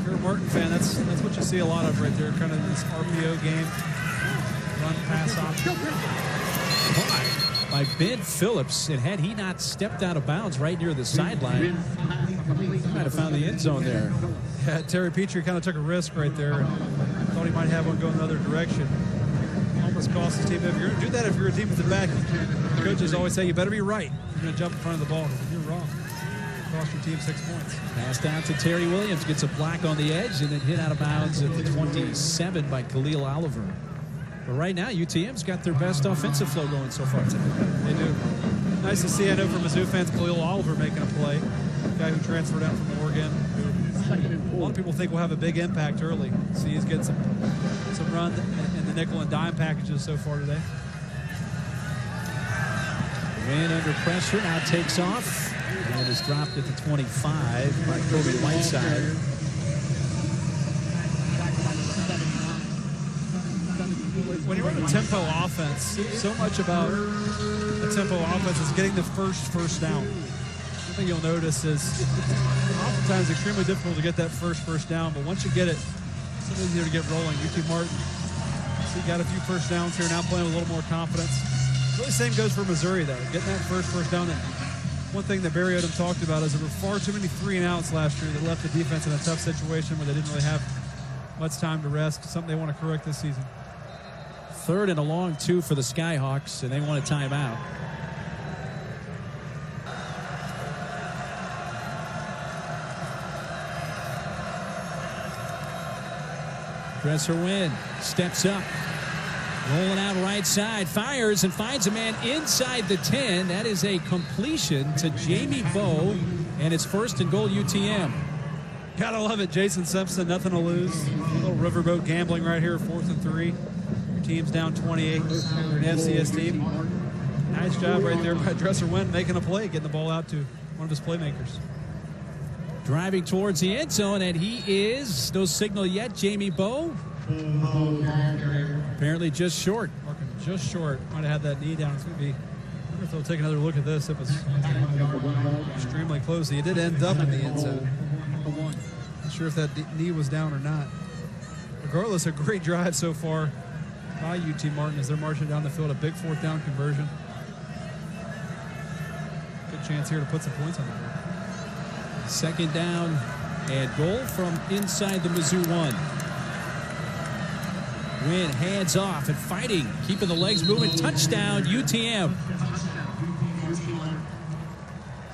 you're a Martin fan, that's what you see a lot of right there, kind of this RPO game, run pass option. By Ben Phillips, and had he not stepped out of bounds right near the sideline, he might have found the end zone there. Yeah, Terry Petrie kind of took a risk right there and thought he might have one go in the other direction. Almost cost his team. If you're going to do that, if you're a defensive back, coaches always say you better be right. You're going to jump in front of the ball. If you're wrong, cost your team 6 points. Pass down to Terry Williams, gets a block on the edge, and then hit out of bounds at the 27 by Khalil Oliver. But right now, UTM's got their best offensive flow going so far today. They do. Nice to see, I know, for Mizzou fans, Khalil Oliver making a play. A guy who transferred out from Oregon. Who a lot of people think will have a big impact early. See, he's getting some run in the nickel and dime packages so far today. Wynn under pressure, now takes off. And is dropped at the 25 by Kobe Whiteside. When you run a tempo offense, so much about a tempo offense is getting the first down. One thing you'll notice is oftentimes extremely difficult to get that first down, but once you get it, it's so easier to get rolling. UT Martin, so you got a few first downs here, now playing with a little more confidence. Really same goes for Missouri, though. Getting that first down. And one thing that Barry Odom talked about is there were far too many 3-and-outs last year that left the defense in a tough situation where they didn't really have much time to rest, something they want to correct this season. 3rd and a long 2 for the Skyhawks, and they want a timeout. Dresser Wynn steps up. Rolling out right side, fires and finds a man inside the 10. That is a completion to Jamie Bowe, and it's 1st and goal UTM. Gotta love it. Jason Simpson, nothing to lose. A little riverboat gambling right here, 4th and 3. Your team's down 28. You're an FCS team. Nice job right there by Dresser Wynn making a play, getting the ball out to one of his playmakers. Driving towards the end zone, and he is, no signal yet, Jamie Bowe. Apparently just short. Marking just short. Might have had that knee down. It's going to be, I wonder if they'll take another look at this. It was extremely close. He did end up in the end zone. Not sure if that knee was down or not. Regardless, a great drive so far by UT Martin as they're marching down the field. A big 4th down conversion. Good chance here to put some points on the board. 2nd down and goal from inside the Mizzou 1. Wynn hands off and fighting, keeping the legs moving. Touchdown, UTM.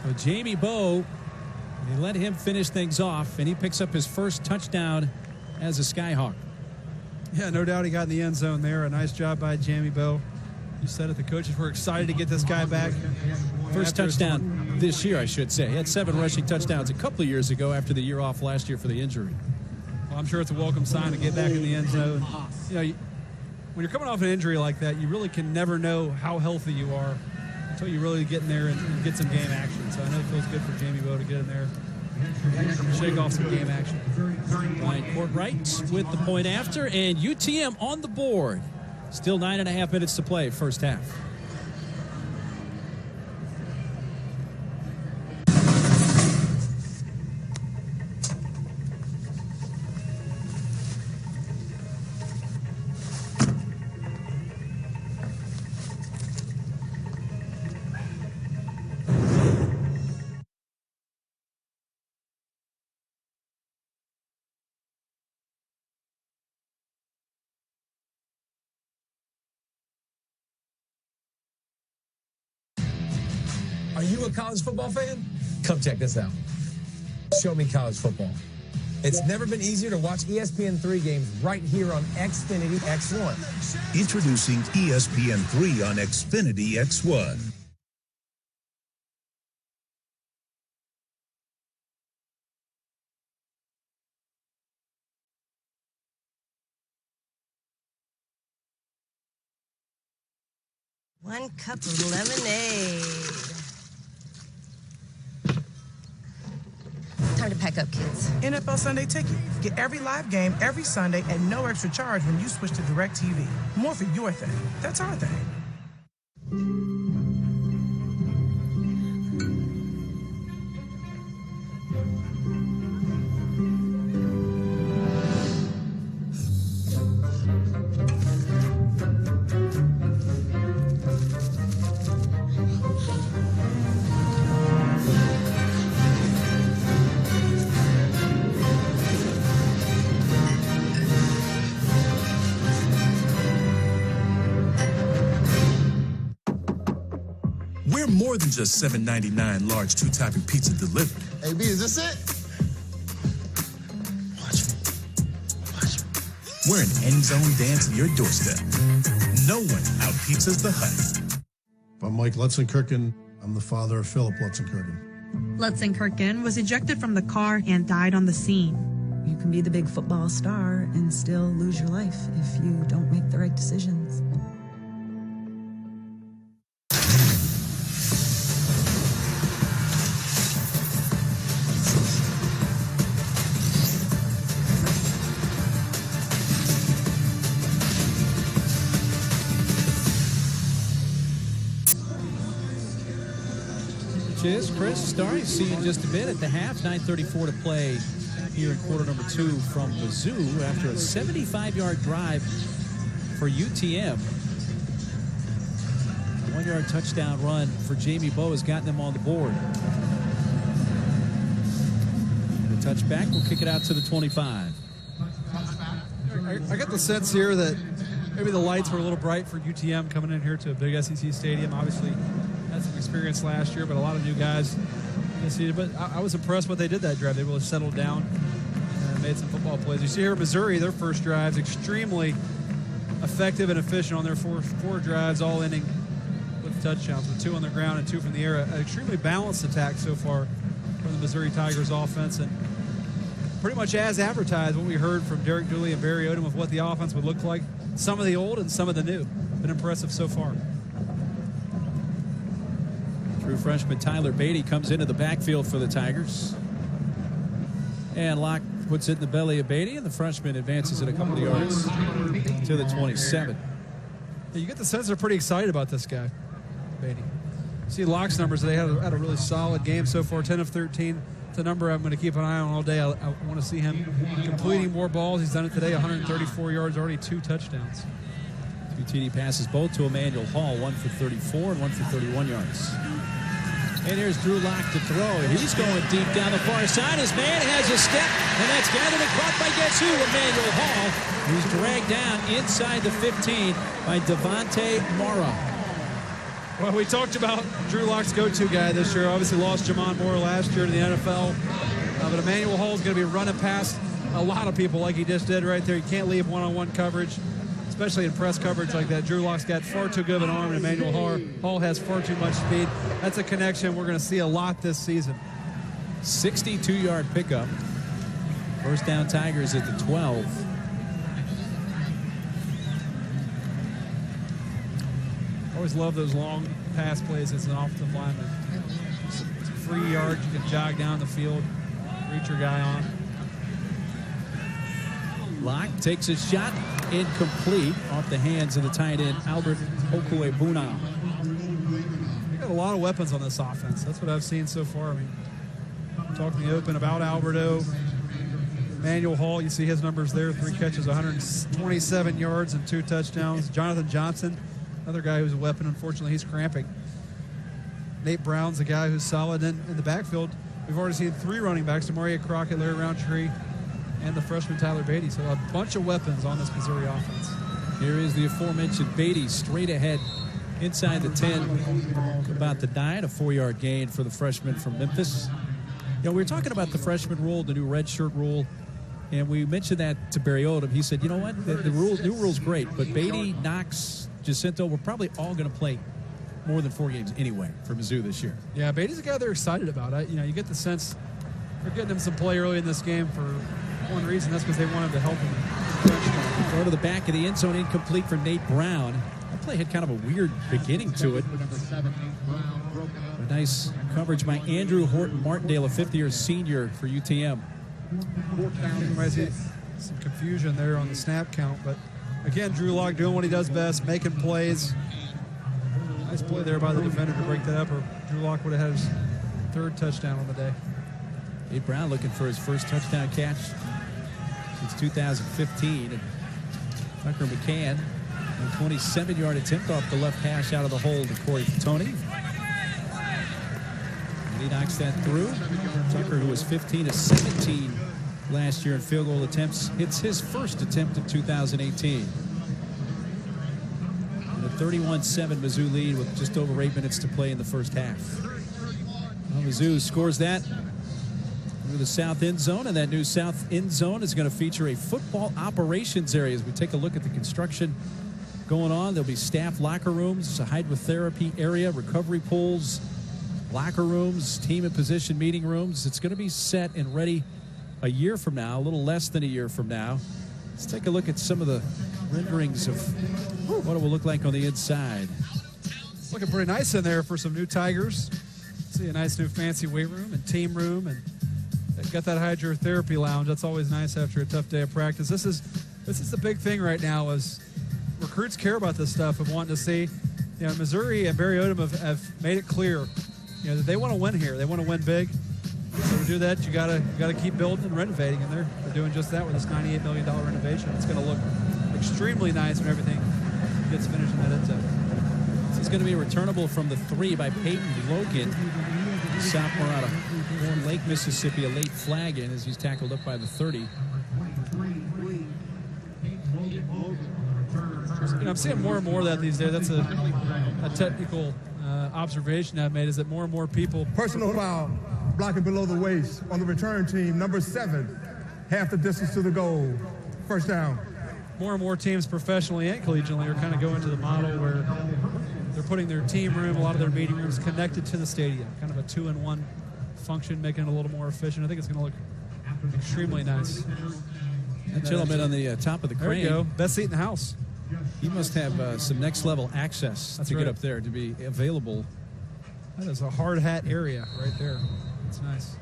So Jamie Bowe, they let him finish things off, and he picks up his 1st touchdown as a Skyhawk. Yeah, no doubt he got in the end zone there. A nice job by Jamie Bowe. You said it, the coaches were excited to get this guy back. First touchdown this year, I should say. He had 7 rushing touchdowns a couple of years ago after the year off last year for the injury. Well, I'm sure it's a welcome sign to get back in the end zone. You know, when you're coming off an injury like that, you really can never know how healthy you are until you really get in there and get some game action. So I know it feels good for Jamie Bowe to get in there, shake off some game action. Ryan Courtright with the point after, and UTM on the board. Still 9.5 minutes to play, first half. Are you a college football fan? Come check this out. Show me college football. It's never been easier to watch ESPN3 games right here on Xfinity X1. Introducing ESPN3 on Xfinity X1. One cup of lemonade. Time to pack up, kids. NFL Sunday Ticket. Get every live game every Sunday at no extra charge when you switch to DirecTV. More for your thing. That's our thing. We're more than just $7.99 large 2-topping pizza delivered. Hey, B, is this it? Watch me. We're an end zone dance at your doorstep. No one out-pizzas the Hut. I'm Mike Lutzenkirchen. I'm the father of Philip Lutzenkirchen. Lutzenkirchen was ejected from the car and died on the scene. You can be the big football star and still lose your life if you don't make the right decisions. Chris Starry, see you in just a bit at the half. 9:34 to play here in quarter number 2 from Mizzou after a 75-yard drive for UTM. A 1-yard touchdown run for Jamie Bowe has gotten them on the board. The touchback will kick it out to the 25. I got the sense here that maybe the lights were a little bright for UTM coming in here to a big SEC stadium. Obviously, had some experience last year, but a lot of new guys. But I was impressed what they did that drive. They really settled down and made some football plays. You see here, Missouri, their first drives extremely effective and efficient on their four drives, all ending with touchdowns, with 2 on the ground and 2 from the air. An extremely balanced attack so far from the Missouri Tigers offense, and pretty much as advertised what we heard from Derek Dooley and Barry Odom of what the offense would look like. Some of the old and some of the new. Been impressive so far. True freshman Tyler Beatty comes into the backfield for the Tigers. And Locke puts it in the belly of Beatty, and the freshman advances it a couple of yards to the 27. You get the sense they're pretty excited about this guy, Beatty. See Locke's numbers. They had a really solid game so far, 10 of 13. It's a number I'm going to keep an eye on all day. I want to see him completing more balls. He's done it today, 134 yards, already 2 touchdowns. 2 TD passes, both to Emmanuel Hall, 1 for 34 and 1 for 31 yards. And here's Drew Locke to throw. He's going deep down the far side. His man has a step, and that's gathered and caught by guess who? Emmanuel Hall, who's dragged down inside the 15 by Devontae Mara. Well, we talked about Drew Locke's go-to guy this year. Obviously lost Jamon Moore last year to the NFL. But Emmanuel Hall is going to be running past a lot of people like he just did right there. You can't leave one-on-one coverage, especially in press coverage like that. Drew Locke's got far too good of an arm, and Emmanuel Hall has far too much speed. That's a connection we're going to see a lot this season. 62-yard pickup. First down Tigers at the 12. Always love those long pass plays as an offensive lineman. Some free yards, you can jog down the field, reach your guy on. Locke takes a shot, incomplete, off the hands of the tight end, Albert Okwuegbunam. They got a lot of weapons on this offense. That's what I've seen so far. I mean, talking in the open about Alberto. Emmanuel Hall, you see his numbers there, 3 catches, 127 yards and 2 touchdowns. Jonathan Johnson, another guy who's a weapon. Unfortunately, he's cramping. Nate Brown's a guy who's solid in the backfield. We've already seen 3 running backs, Demaria Crockett, Larry Roundtree, and the freshman Tyler Beatty. So a bunch of weapons on this Missouri offense. Here is the aforementioned Beatty straight ahead inside the 10. About to dime, a 4-yard gain for the freshman from Memphis. You know, we were talking about the freshman rule, the new red shirt rule, and we mentioned that to Barry Odom. He said, you know what, the new rule's great, but Beatty, Knox, Jacinto, we're probably all going to play more than 4 games anyway for Mizzou this year. Yeah, Beatty's a guy they're excited about. You get the sense they're getting him some play early in this game for one reason. That's because they wanted to help him. Throw to the back of the end zone, incomplete for Nate Brown. That play had kind of a weird beginning to it. A nice coverage by Andrew Horton Martindale, a 5th-year senior for UTM. You might see some confusion there on the snap count, but again, Drew Locke doing what he does best, making plays. Nice play there by the defender to break that up, or Drew Locke would have had his 3rd touchdown on the day. Nate Brown looking for his first touchdown catch since 2015. And Tucker McCann, a 27-yard attempt off the left hash out of the hole to Corey Tony. And he knocks that through. Tucker, who was 15 of 17 last year in field goal attempts, hits his first attempt in 2018. 31-7 Mizzou lead with just over 8 minutes to play in the first half. Well, Mizzou scores that through the south end zone, and that new south end zone is going to feature a football operations area. As we take a look at the construction going on, there'll be staff locker rooms, a hydrotherapy area, recovery pools, locker rooms, team and position meeting rooms. It's going to be set and ready a year from now, a little less than a year from now. Let's take a look at some of the renderings of what it will look like on the inside. Looking pretty nice in there for some new Tigers. See a nice new fancy weight room and team room, and they've got that hydrotherapy lounge. That's always nice after a tough day of practice. This is the big thing right now is recruits care about this stuff and want to see. You know, Missouri and Barry Odom have made it clear, that they want to win here. They want to win big. So to do that, you gotta keep building and renovating, and they're doing just that with this $98 million renovation. It's going to look extremely nice when everything gets finished in that end zone. This is going to be returnable from the 3 by Peyton Logan, sophomore out of Warren Lake, Mississippi. A late flag in as he's tackled up by the 30. There's I'm seeing more and more of that these days. That's a technical observation I've made, is that more and more people. Personal foul, blocking below the waist on the return team, number 7, half the distance to the goal, first down. More and more teams, professionally and collegiately, are kind of going to the model where they're putting their team room, a lot of their meeting rooms, connected to the stadium. Kind of a 2-in-1 function, making it a little more efficient. I think it's going to look extremely nice. That gentleman on the top of the crane. There you go. Best seat in the house. He must have some next-level access to get up there, to be available. That is a hard hat area right there. That's nice.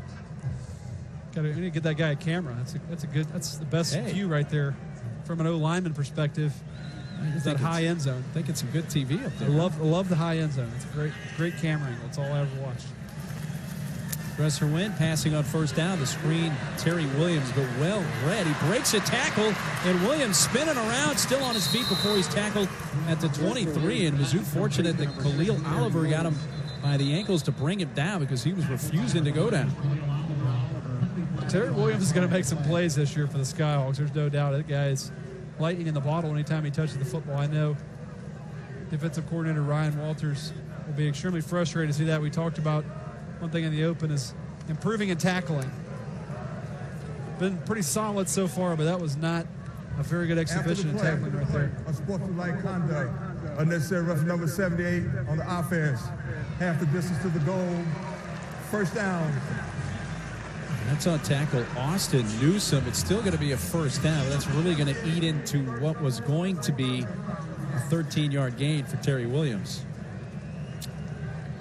We need to get that guy a camera. That's the best view right there from an O-lineman perspective. Is that high end zone. I think it's some good TV up there. I love the high end zone. It's a great camera angle. It's all I ever watched. Dresser Wynn passing on first down. The screen, Terry Williams, but well read. He breaks a tackle, and Williams spinning around, still on his feet before he's tackled at the 23. And Mizzou fortunate that Khalil Oliver got him by the ankles to bring him down because he was refusing to go down. Terry Williams is going to make some plays this year for the Skyhawks. There's no doubt. That guy is lightning in the bottle anytime he touches the football. I know defensive coordinator Ryan Walters will be extremely frustrated to see that. We talked about one thing in the open is improving in tackling. Been pretty solid so far, but that was not a very good exhibition in tackling right there. Unsportsmanlike conduct, unnecessary rough number 78 on the offense. Half the distance to the goal, first down. That's on tackle Austin Newsome. It's still going to be a first down. That's really going to eat into what was going to be a 13-yard gain for Terry Williams.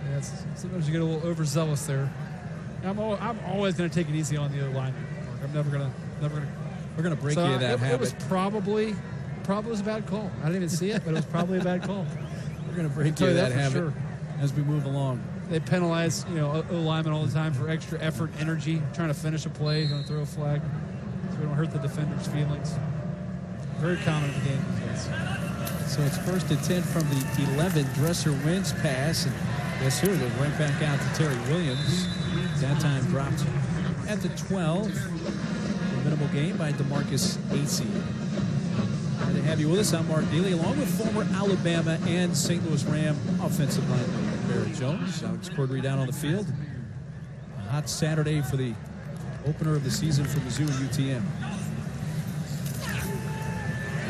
Yeah, sometimes you get a little overzealous there. I'm always going to take it easy on the other line. I'm never going to. We're going to break you of that habit. It was probably was a bad call. I didn't even see it, but it was probably a bad call. We're going to break you of that habit sure. As we move along. They penalize, O-linemen all the time for extra effort, energy, trying to finish a play, going to throw a flag, so we don't hurt the defender's feelings. Very common in the game these days. So it's 1st and 10 from the 11. Dresser wins pass, and yes, here they're right back out to Terry Williams. That time dropped at the 12. A minimal gain by DeMarcus Acey. Glad to have you with us. I'm Mark Neely, along with former Alabama and St. Louis Ram offensive lineman Barrett Jones. Alex Cordry down on the field. A hot Saturday for the opener of the season for Mizzou and UTM.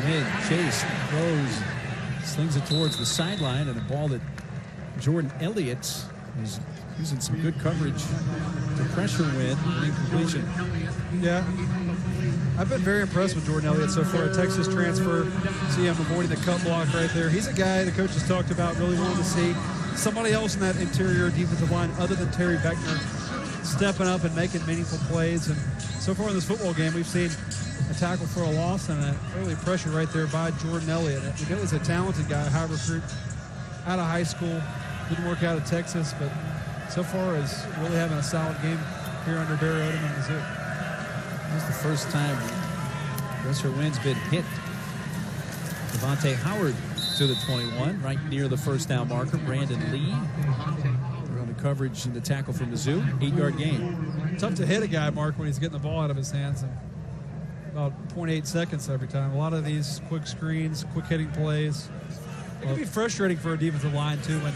And Chase throws, slings it towards the sideline, and a ball that Jordan Elliott is using some good coverage to pressure Wynn, an incompletion. Yeah. I've been very impressed with Jordan Elliott so far. A Texas transfer. See him avoiding the cut block right there. He's a guy the coach has talked about, really wanting to see somebody else in that interior defensive line other than Terry Beckner stepping up and making meaningful plays. And so far in this football game, we've seen a tackle for a loss and a early pressure right there by Jordan Elliott. We know he's a talented guy, high recruit out of high school. Didn't work out at Texas, but so far is really having a solid game here under Barry Odom in Mizzou. This is the first time Dresser Wynn's been hit. Devontae Howard to the 21, right near the first down marker. Brandon Lee on the coverage and the tackle from Mizzou. 8-yard gain. Tough to hit a guy, Mark, when he's getting the ball out of his hands. And about 0.8 seconds every time. A lot of these quick screens, quick hitting plays. It can be frustrating for a defensive line, too, when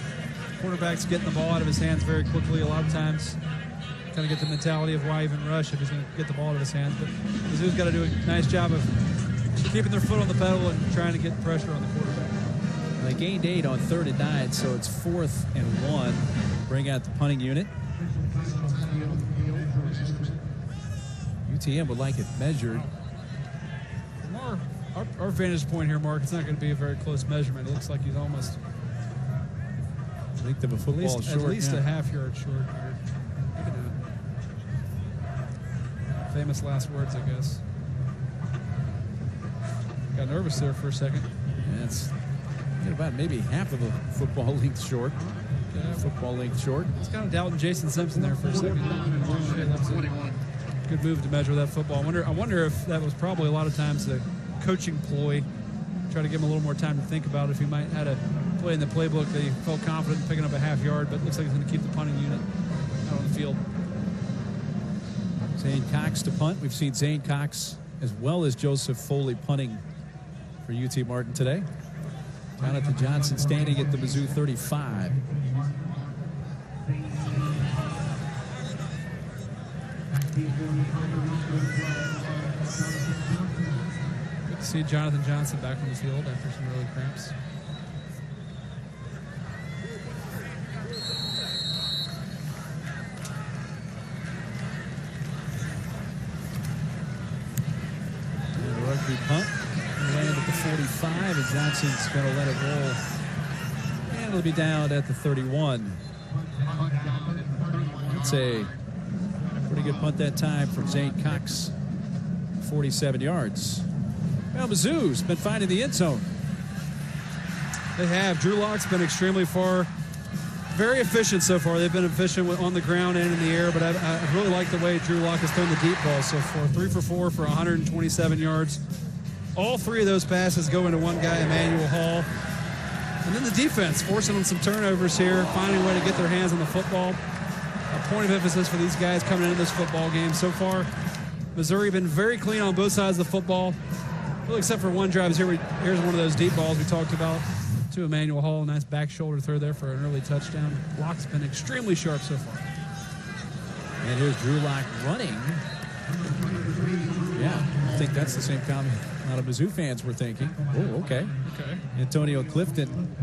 quarterback's getting the ball out of his hands very quickly. A lot of times kind of get the mentality of why even rush if he's going to get the ball out of his hands. But Mizzou's got to do a nice job of keeping their foot on the pedal and trying to get pressure on the quarterback. They gained 8 on 3rd and 9, so it's 4th and 1. Bring out the punting unit. UTM would like it measured. From our vantage point here, Mark, it's not going to be a very close measurement. It looks like he's almost length of a football short. At least a half yard short here. Famous last words, I guess. Got nervous there for a second. Yeah, it's about maybe half of a football length short. Yeah, football length short. It's kind of doubting Jason Simpson there for a second. That's a good move to measure that football. I wonder if that was probably a lot of times the coaching ploy, try to give him a little more time to think about if he might have a play in the playbook that he felt confident in picking up a half yard, but it looks like he's going to keep the punting unit out on the field. Zane Cox to punt. We've seen Zane Cox as well as Joseph Foley punting for UT Martin today. Jonathan Johnson standing at the Mizzou 35. Good to see Jonathan Johnson back on the field after some early cramps. Rugby punt. Land at the 45, and Johnson's going to let it roll. And it'll be down at the 31. It's a pretty good punt that time from Zane Cox. 47 yards. Well, Mizzou's been finding the end zone. They have. Drew Lock's been extremely very efficient so far. They've been efficient on the ground and in the air, but I really like the way Drew Lock has thrown the deep ball so far. 3 for 4 for 127 yards. All 3 of those passes go into one guy, Emmanuel Hall. And then the defense, forcing on some turnovers here, finding a way to get their hands on the football. A point of emphasis for these guys coming into this football game. So far, Missouri been very clean on both sides of the football, really except for one drive. Here's one of those deep balls we talked about to Emmanuel Hall. Nice back shoulder throw there for an early touchdown. Lock's been extremely sharp so far. And here's Drew Lock running. Yeah, I think that's the same comment a lot of Mizzou fans were thinking. Oh, okay. Antonio Clifton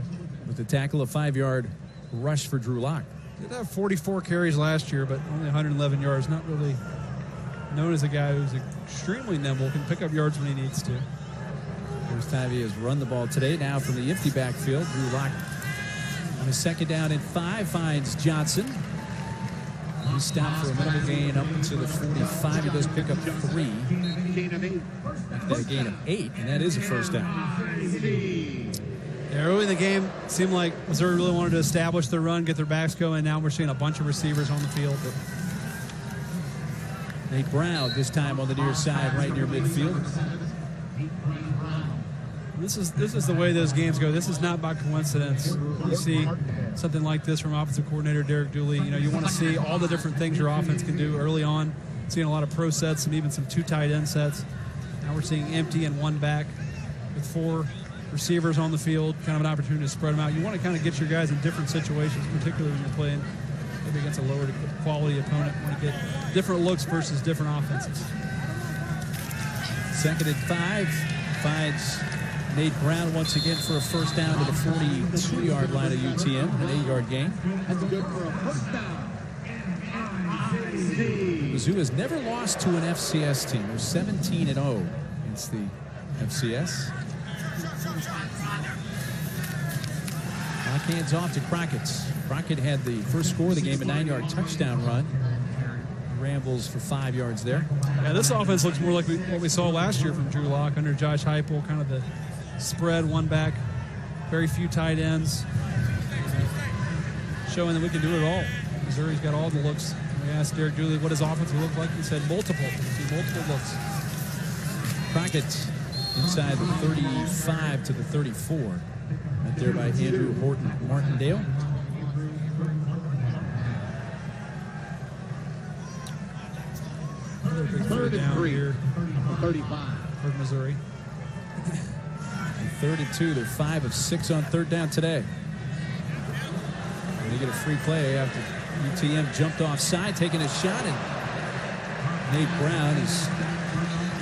with the tackle, a 5-yard rush for Drew Lock. Did have 44 carries last year, but only 111 yards. Not really known as a guy who's extremely nimble, can pick up yards when he needs to. First time he has run the ball today. Now from the empty backfield, Drew Lock on a 2nd down and 5 finds Johnson. He stopped for a minimal gain up to the 45. He does pick up 3. A gain of 8, and that is a first down. Yeah, early in the game, it seemed like Missouri really wanted to establish their run, get their backs going. Now we're seeing a bunch of receivers on the field. But Nate Brown this time on the near side, right near midfield. This is the way those games go. This is not by coincidence. You see something like this from offensive coordinator Derek Dooley. You want to see all the different things your offense can do early on. Seeing a lot of pro sets and even some 2 tight end sets. Now we're seeing empty and 1 back with 4 receivers on the field. Kind of an opportunity to spread them out. You want to kind of get your guys in different situations, particularly when you're playing maybe against a lower quality opponent. You want to get different looks versus different offenses. 2nd and 5 finds Nate Brown once again for a first down to the 42-yard line of UTM, an 8-yard gain. Mizzou has never lost to an FCS team. They're 17-0 against the FCS. Lock hands off to Crockett. Crockett had the first score of the game, a 9-yard touchdown run. Rambles for 5 yards there. Yeah, this offense looks more like what we saw last year from Drew Lock under Josh Heupel, kind of the spread, 1 back, very few tight ends, showing that we can do it all. Missouri's got all the looks. We asked Derek Dooley what his offense would look like. He said multiple looks. Crockett inside the 35 to the 34. Right there by Andrew Horton Martindale. Another big 3rd down here 35 for Missouri. 3rd and 2. They're 5 of 6 on 3rd down today. They get a free play after UTM jumped offside, taking a shot, and Nate Brown is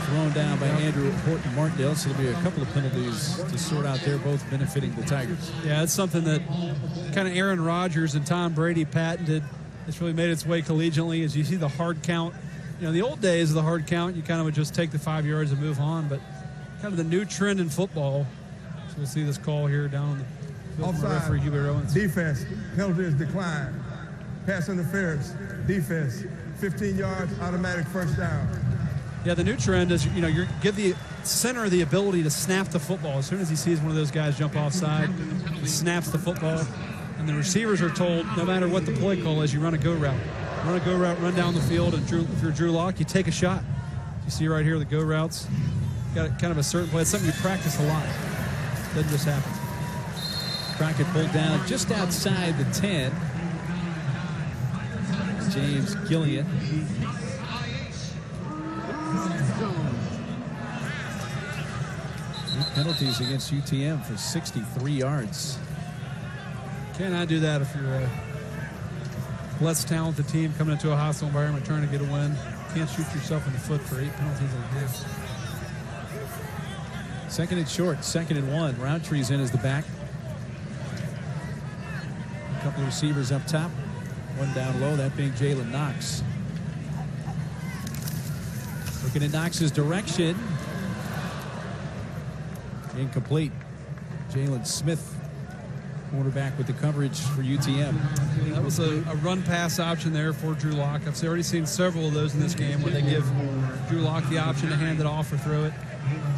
thrown down by Andrew Horton Martindale. So there'll be a couple of penalties to sort out there, both benefiting the Tigers. Yeah, it's something that kind of Aaron Rodgers and Tom Brady patented. It's really made its way collegiately as you see the hard count. In the old days of the hard count, you kind of would just take the 5 yards and move on, but kind of the new trend in football. So we'll see this call here down on the field from referee Hubert Owens. Defense, penalty is declined. Pass interference, defense, 15 yards, automatic first down. Yeah, the new trend is, you give the center the ability to snap the football. As soon as he sees one of those guys jump offside, he snaps the football. And the receivers are told, no matter what the play call is, you run a go route. Run a go route, run down the field, and if you're Drew Lock, you take a shot. You see right here the go routes. Got kind of a certain play. It's something you practice a lot. Doesn't just happen. Crockett pulled down just outside the 10. James Gillian. Penalties against UTM for 63 yards. Cannot do that if you're a less talented team coming into a hostile environment trying to get a win. Can't shoot yourself in the foot for 8 penalties and a half. 2nd and short, 2nd and 1. Roundtree's in as the back. A couple of receivers up top. One down low, that being Jalen Knox. Looking at Knox's direction. Incomplete. Jalen Smith, quarterback with the coverage for UTM. That was a run-pass option there for Drew Lock. I've already seen several of those in this game where they give Drew Lock the option to hand it off or throw it.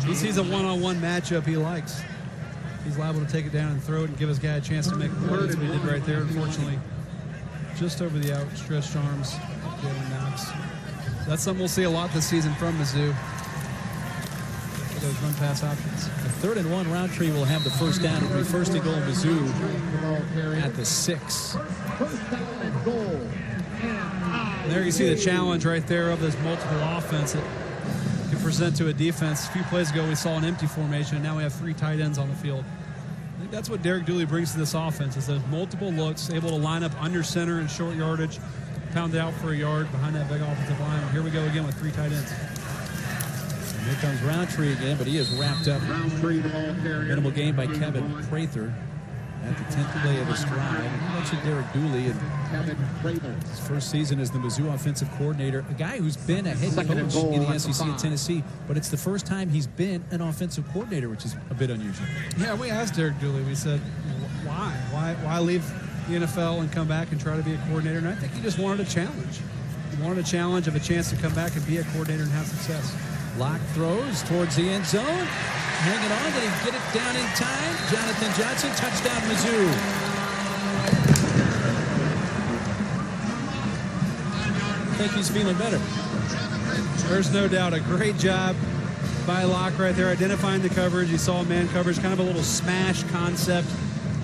He sees a one-on-one matchup he likes. He's liable to take it down and throw it and give his guy a chance to make a play. That's what he did right there. Unfortunately, just over the outstretched arms of Jalen Knox. That's something we'll see a lot this season from Mizzou. Those run-pass options. The 3rd and 1, Roundtree will have the first down. It'll be 1st and goal Mizzou at the 6. There you see the challenge right there of this multiple offense that can present to a defense. A few plays ago, we saw an empty formation, and now we have 3 tight ends on the field. I think that's what Derek Dooley brings to this offense, is those multiple looks, able to line up under center in short yardage, pound it out for a yard behind that big offensive line. And here we go again with 3 tight ends. And here comes Roundtree again, but he is wrapped up. Minimal gain by Kevin Prather at the 10th play of his drive. You mentioned Derek Dooley and his first season as the Mizzou offensive coordinator, a guy who's been a head coach in the SEC in Tennessee, but it's the first time he's been an offensive coordinator, which is a bit unusual. Yeah, we asked Derek Dooley, we said, why? Why leave the NFL and come back and try to be a coordinator? And I think he just wanted a challenge. He wanted a challenge of a chance to come back and be a coordinator and have success. Lock throws towards the end zone. Hanging on. Did he get it down in time? Jonathan Johnson, touchdown Mizzou. I think he's feeling better. There's no doubt. A great job by Locke right there, identifying the coverage. You saw man coverage, kind of a little smash concept,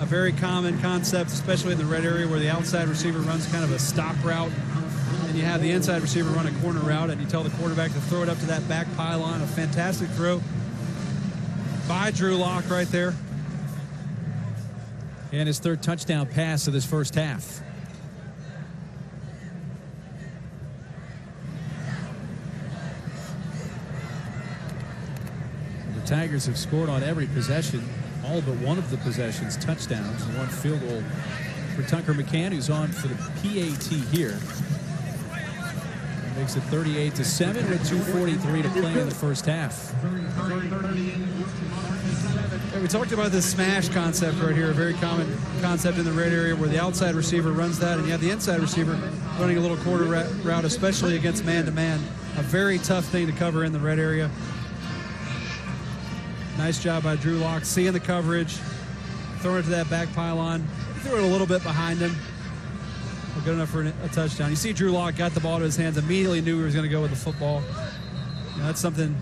a very common concept, especially in the red area where the outside receiver runs kind of a stop route. And you have the inside receiver run a corner route, and you tell the quarterback to throw it up to that back pylon. A fantastic throw by Drew Lock right there. And his 3rd touchdown pass of this first half. The Tigers have scored on every possession, all but one of the possessions, touchdowns, and 1 field goal for Tucker McCann, who's on for the PAT here. Makes it 38-7 with 2:43 to play in the first half. Yeah, we talked about this smash concept right here, a very common concept in the red area where the outside receiver runs that and you have the inside receiver running a little quarter route, especially against man-to-man. A very tough thing to cover in the red area. Nice job by Drew Lock, seeing the coverage, throwing it to that back pylon. He threw it a little bit behind him. Good enough for a touchdown. You see Drew Lock got the ball to his hands, immediately knew he was going to go with the football. You know, that's something,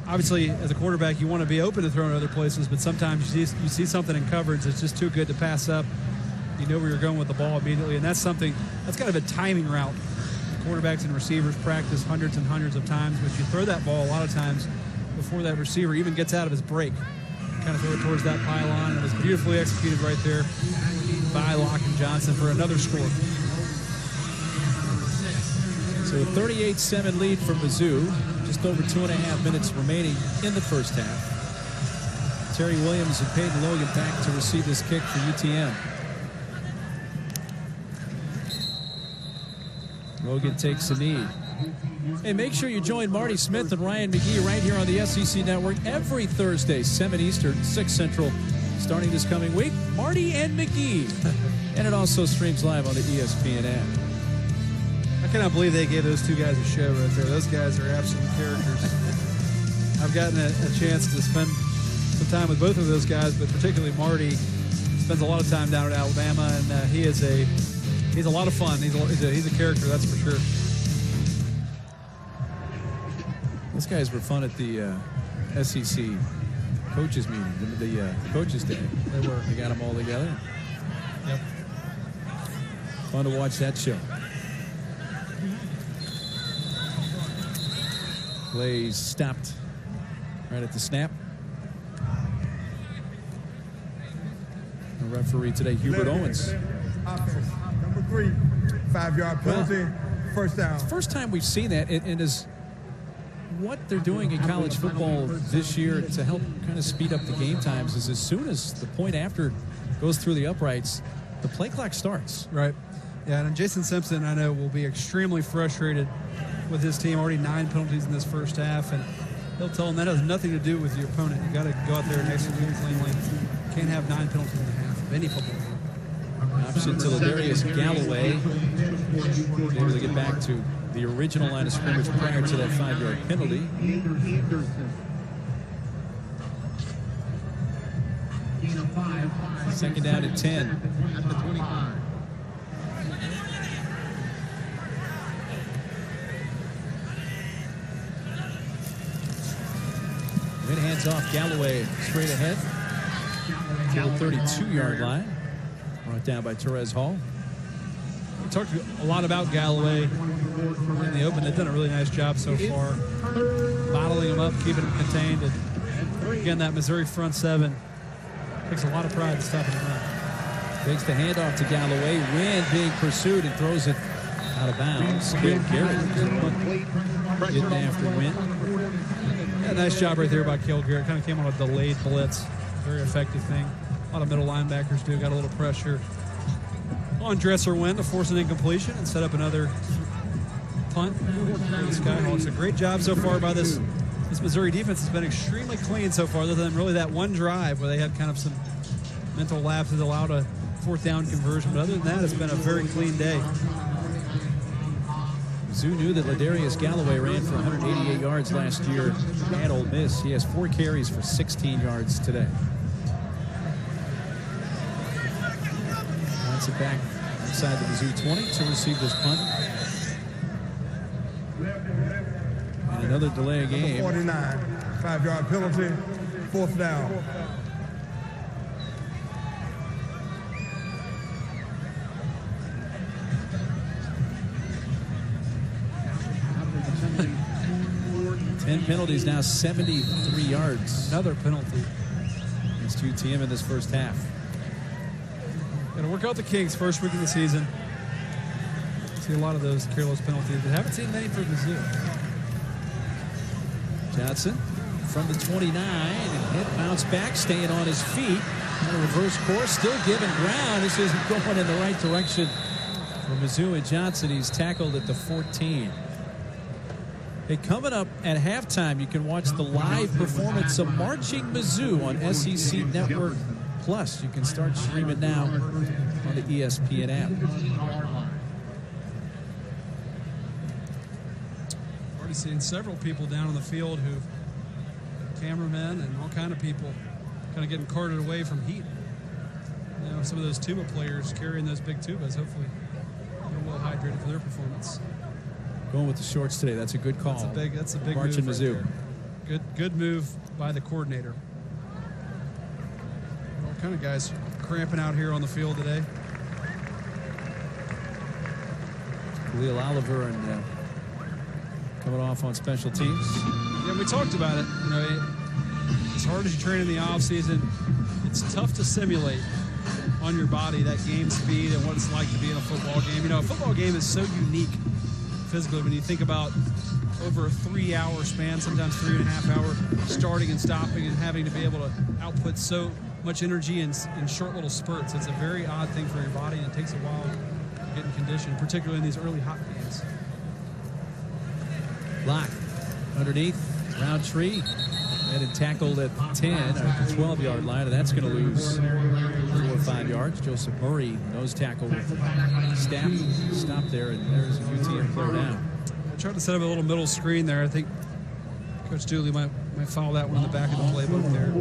obviously, as a quarterback, you want to be open to throwing other places, but sometimes you see something in coverage that's just too good to pass up. You know where you're going with the ball immediately, and that's something, that's kind of a timing route. Quarterbacks and receivers practice hundreds and hundreds of times, but you throw that ball a lot of times before that receiver even gets out of his break. Kind of throw it towards that pylon, and it was beautifully executed right there by Lock and Johnson for another score. So a 38-7 lead for Mizzou. Just over 2.5 minutes remaining in the first half. Terry Williams and Peyton Logan back to receive this kick for UTM. Logan takes a knee. Hey, make sure you join Marty Smith and Ryan McGee right here on the SEC Network every Thursday, 7 Eastern, 6 Central, starting this coming week. Marty and McGee. And it also streams live on the ESPN app. I cannot believe they gave those 2 guys a show right there. Those guys are absolute characters. I've gotten a chance to spend some time with both of those guys, but particularly Marty spends a lot of time down at Alabama, and he's a lot of fun. He's a character, that's for sure. Those guys were fun at the SEC coaches meeting, the coaches day. They were. They got them all together. Yep. Fun to watch that show. Plays stopped right at the snap. The referee today, Hubert Owens. Number 3, 5-yard penalty, first down. First time we've seen that, and is what they're doing in college football this year to help kind of speed up the game times is as soon as the point after goes through the uprights, the play clock starts. Right. Yeah, and Jason Simpson, I know, will be extremely frustrated with his team. Already 9 penalties in this first half, and he'll tell them that has nothing to do with your opponent. You got to go out there and execute cleanly. Can't have 9 penalties in the half of any football game. Option to Ladarius Galloway. Able to get back to the original line of scrimmage prior to that 5-yard penalty. Second down at 10. Win hands off Galloway straight ahead to the 32-yard line. Brought down by Terez Hall. We talked a lot about Galloway in the open. They've done a really nice job so far, bottling him up, keeping him contained. And again, that Missouri front seven takes a lot of pride in stopping him run. Takes the handoff to Galloway. Wynn being pursued and throws it out of bounds. Cale Garrett getting after Wynn. Yeah, nice job right there by Cale Garrett. Kind of came on a delayed blitz. Very effective thing. A lot of middle linebackers do. Got a little pressure on Dresser Wynn to force an incompletion and set up another punt for the Skyhawks. A great job so far by this Missouri defense. Has been extremely clean so far, other than really that one drive where they had kind of some mental lapses, allowed a 4th down conversion. But other than that, it's been a very clean day. Mizzou knew that Ladarius Galloway ran for 188 yards last year at Ole Miss. He has 4 carries for 16 yards today. Wants it back inside the Mizzou 20 to receive this punt. And another delay of game. 49, 5-yard penalty, 4th down. Ten penalties, now 73 yards. Another penalty against UTM in this first half. Got to work out the kinks first week of the season. See a lot of those careless penalties, but haven't seen many for Mizzou. Johnson from the 29, and hit, bounce back, staying on his feet. On a reverse course, still giving ground. This isn't going in the right direction for Mizzou and Johnson. He's tackled at the 14. Hey, coming up at halftime, you can watch the live performance of Marching Mizzou on SEC Network Plus. You can start streaming now on the ESPN app. Already seen several people down on the field who, cameramen and all kind of people, kind of getting carted away from heat. You know, some of those tuba players carrying those big tubas, hopefully they're well hydrated for their performance. Going with the shorts today. That's a good call. That's a big Marching move Mizzou. Right, good move by the coordinator. All kind of guys cramping out here on the field today. Khalil Oliver and coming off on special teams. Yeah, we talked about it. You know, as hard as you train in the off season, it's tough to simulate on your body that game speed and what it's like to be in a football game. You know, a football game is so unique physically when you think about over a 3-hour span, sometimes 3.5 hour starting and stopping and having to be able to output so much energy in short little spurts. It's a very odd thing for your body, and it takes a while to get in condition, particularly in these early hot games. Block underneath, Roundtree, and tackled at 10 at the 12-yard line, and that's going to lose 4 or 5 yards. Joseph Murray, nose tackle with stop there, and there's a UTM player down. I tried to set up a little middle screen there. I think Coach Dooley might follow that one in the back of the playbook there.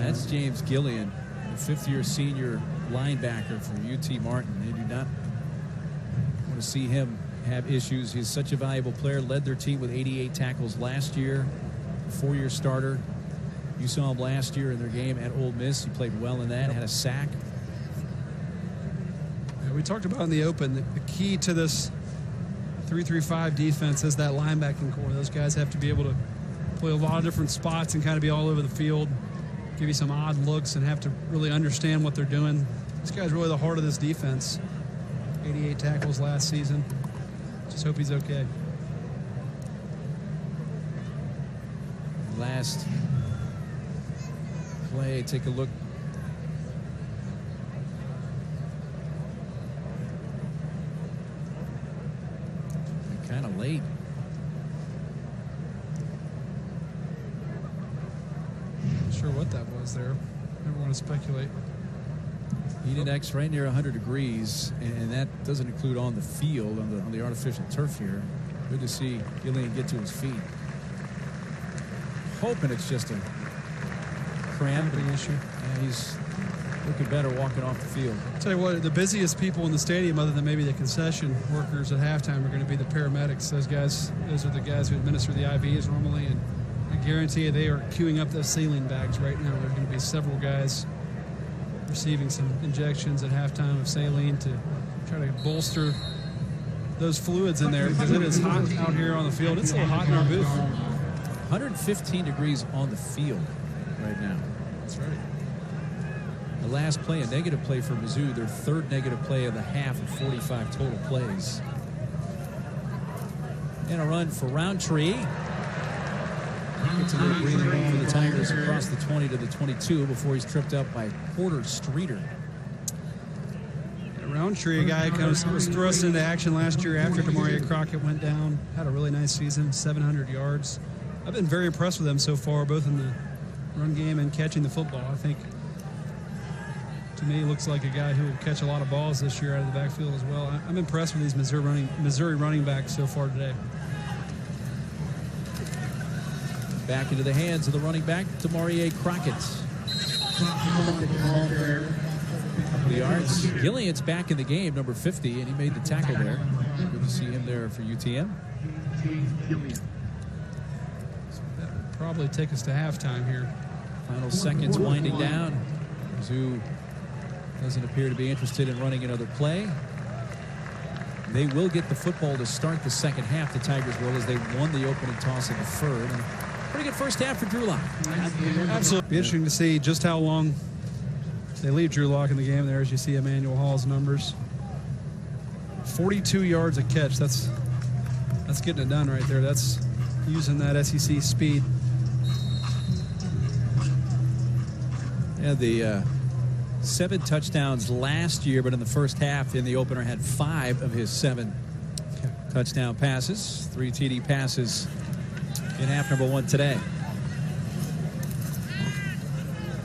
That's James Gillian, the 5th-year senior linebacker for UT Martin. They do not want to see him have issues. He's such a valuable player, led their team with 88 tackles last year, 4-year starter. You saw him last year in their game at Ole Miss. He played well in that, had a sack. Yeah, we talked about in the open that the key to this 3-3-5 defense is that linebacking core. Those guys have to be able to play a lot of different spots and kind of be all over the field, give you some odd looks, and have to really understand what they're doing This guy's really the heart of this defense. 88 tackles last season. Just hope he's okay. Last play, take a look. Kind of late. Not sure what that was there. Never want to speculate. Heat index right near 100 degrees, and that doesn't include on the field, on the artificial turf here. Good to see Gillian get to his feet. Hoping it's just a cramping issue. And he's looking better walking off the field. I'll tell you what, the busiest people in the stadium, other than maybe the concession workers at halftime, are going to be the paramedics. Those are the guys who administer the IVs normally, and I guarantee you they are queuing up those saline bags right now. There are going to be several guys receiving some injections at halftime of saline to try to bolster those fluids in there, because it is hot out here on the field. It's a little hot in our booth. 115 degrees on the field right now. That's right. The last play, a negative play for Mizzou, their third negative play of the half of 45 total plays. And a run for Roundtree. Gets a little breathing room for the Tigers across the 20 to the 22 before he's tripped up by Porter Streeter. Roundtree, a guy who was thrust into action last year after Demaria Crockett went down. Had a really nice season, 700 yards. I've been very impressed with him so far, both in the run game and catching the football. I think, to me, looks like a guy who will catch a lot of balls this year out of the backfield as well. I'm impressed with these Missouri running backs so far today. Back into the hands of the running back, Demaria Crockett. Couple of yards. Gillian's back in the game, number 50, and he made the tackle there. Good to see him there for UTM. So that will probably take us to halftime here. Final seconds winding down. Mizzou doesn't appear to be interested in running another play. They will get the football to start the second half, the Tigers will, as they won the opening toss in the third. And pretty good first half for Drew Lock. Absolutely. Be interesting to see just how long they leave Drew Lock in the game there, as you see Emmanuel Hall's numbers. 42 yards a catch. That's getting it done right there. That's using that SEC speed. Yeah, the 7 touchdowns last year, but in the first half in the opener had 5 of his 7 touchdown passes, 3 TD passes in half number 1 today.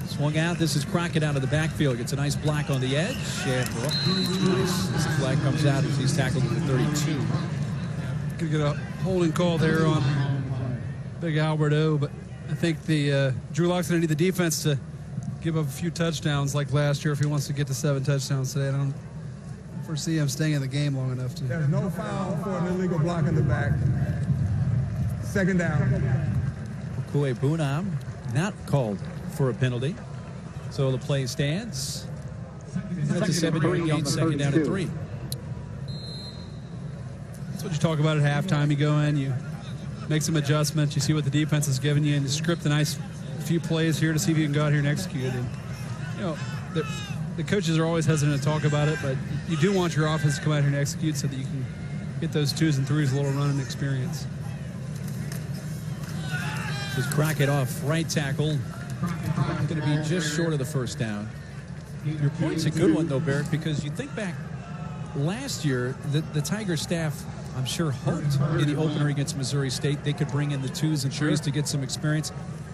Swung out. This is Crockett out of the backfield. Gets a nice block on the edge. And nice as the flag comes out as he's tackled at the 32. Could get a holding call there on Big Alberto, but I think the Drew Lock's going to need the defense to give up a few touchdowns like last year if he wants to get to 7 touchdowns today. I don't foresee him staying in the game long enough to. There's no foul for an illegal block in the back. Second down. Kue Bunam not called for a penalty. So the play stands. That's a 7-yard gain, second down and 3. That's what you talk about at halftime. You go in, you make some adjustments, you see what the defense is giving you, and you script a nice few plays here to see if you can go out here and execute. And, you know, the coaches are always hesitant to talk about it, but you do want your offense to come out here and execute so that you can get those 2s and 3s, a little running experience. Just Crockett off right tackle. Going to be just short of the first down. Your point's a good one, though, Barrett, because you think back last year, the Tiger staff, I'm sure, hoped in the opener against Missouri State they could bring in the 2s and 3s to get some experience,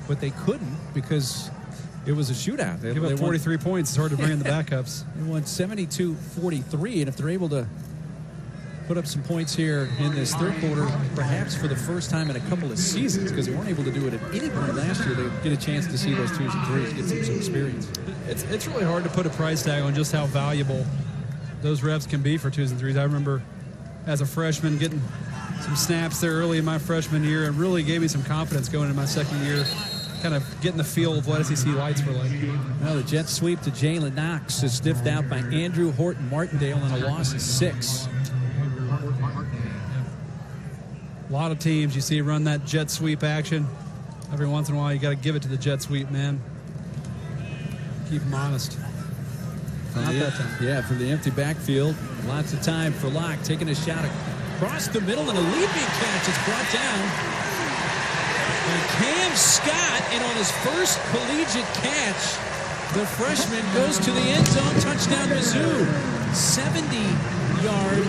but they couldn't because it was a shootout. They give up 43 points. It's hard to bring in the backups. They won 72-43, and if they're able to put up some points here in this third quarter, perhaps for the first time in a couple of seasons, because they weren't able to do it at any point last year, they get a chance to see those 2s and 3s, get some experience. It's really hard to put a price tag on just how valuable those reps can be for 2s and 3s. I remember as a freshman getting some snaps there early in my freshman year, and really gave me some confidence going into my second year, kind of getting the feel of what SEC lights were like. Well, the jet sweep to Jalen Knox is sniffed out by Andrew Horton Martindale in a loss of 6. A lot of teams you see run that jet sweep action. Every once in a while, you got to give it to the jet sweep, man. Keep them honest. Not that time. Yeah, from the empty backfield. Lots of time for Locke. Taking a shot across the middle and a leaping catch. It's brought down. And Cam Scott, and on his first collegiate catch, the freshman goes to the end zone. Touchdown Mizzou. 70-yard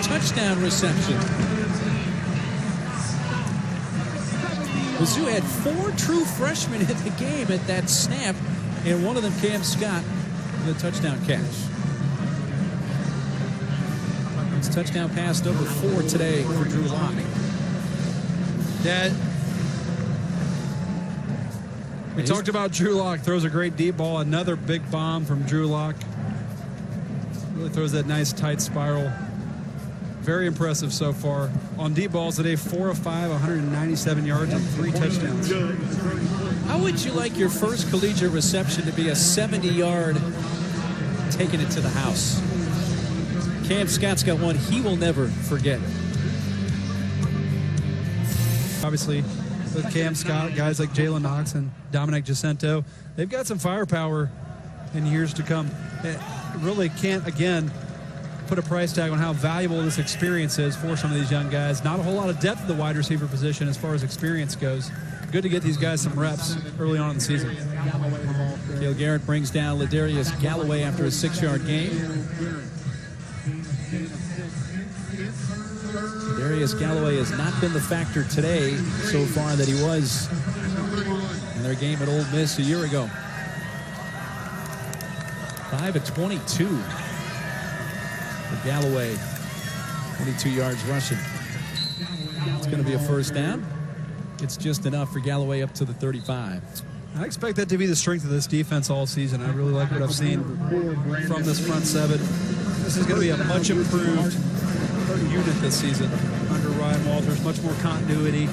touchdown reception. Mizzou had 4 true freshmen in the game at that snap, and one of them, Cam Scott, with a touchdown catch. It's touchdown pass number 4 today for Drew Lock. We talked about Drew Lock. Throws a great deep ball. Another big bomb from Drew Lock. Really throws that nice tight spiral. Very impressive so far. On deep balls today, 4 of 5, 197 yards and 3 touchdowns. How would you like your first collegiate reception to be a 70-yard taking it to the house? Cam Scott's got one he will never forget. Obviously, with Cam Scott, guys like Jalen Knox and Dominic Jacinto, they've got some firepower in years to come. It really can't, again, put a price tag on how valuable this experience is for some of these young guys. Not a whole lot of depth at the wide receiver position as far as experience goes. Good to get these guys some reps early on in the season. Cale Garrett brings down Ladarius Galloway after a 6-yard gain. Ladarius Galloway has not been the factor today so far that he was in their game at Ole Miss a year ago. 5 of 22 for Galloway. 22 yards rushing. It's going to be a first down. It's just enough for Galloway up to the 35. I expect that to be the strength of this defense all season. I really like what I've seen from this front seven. This is going to be a much improved unit this season under Ryan Walters. Much more continuity.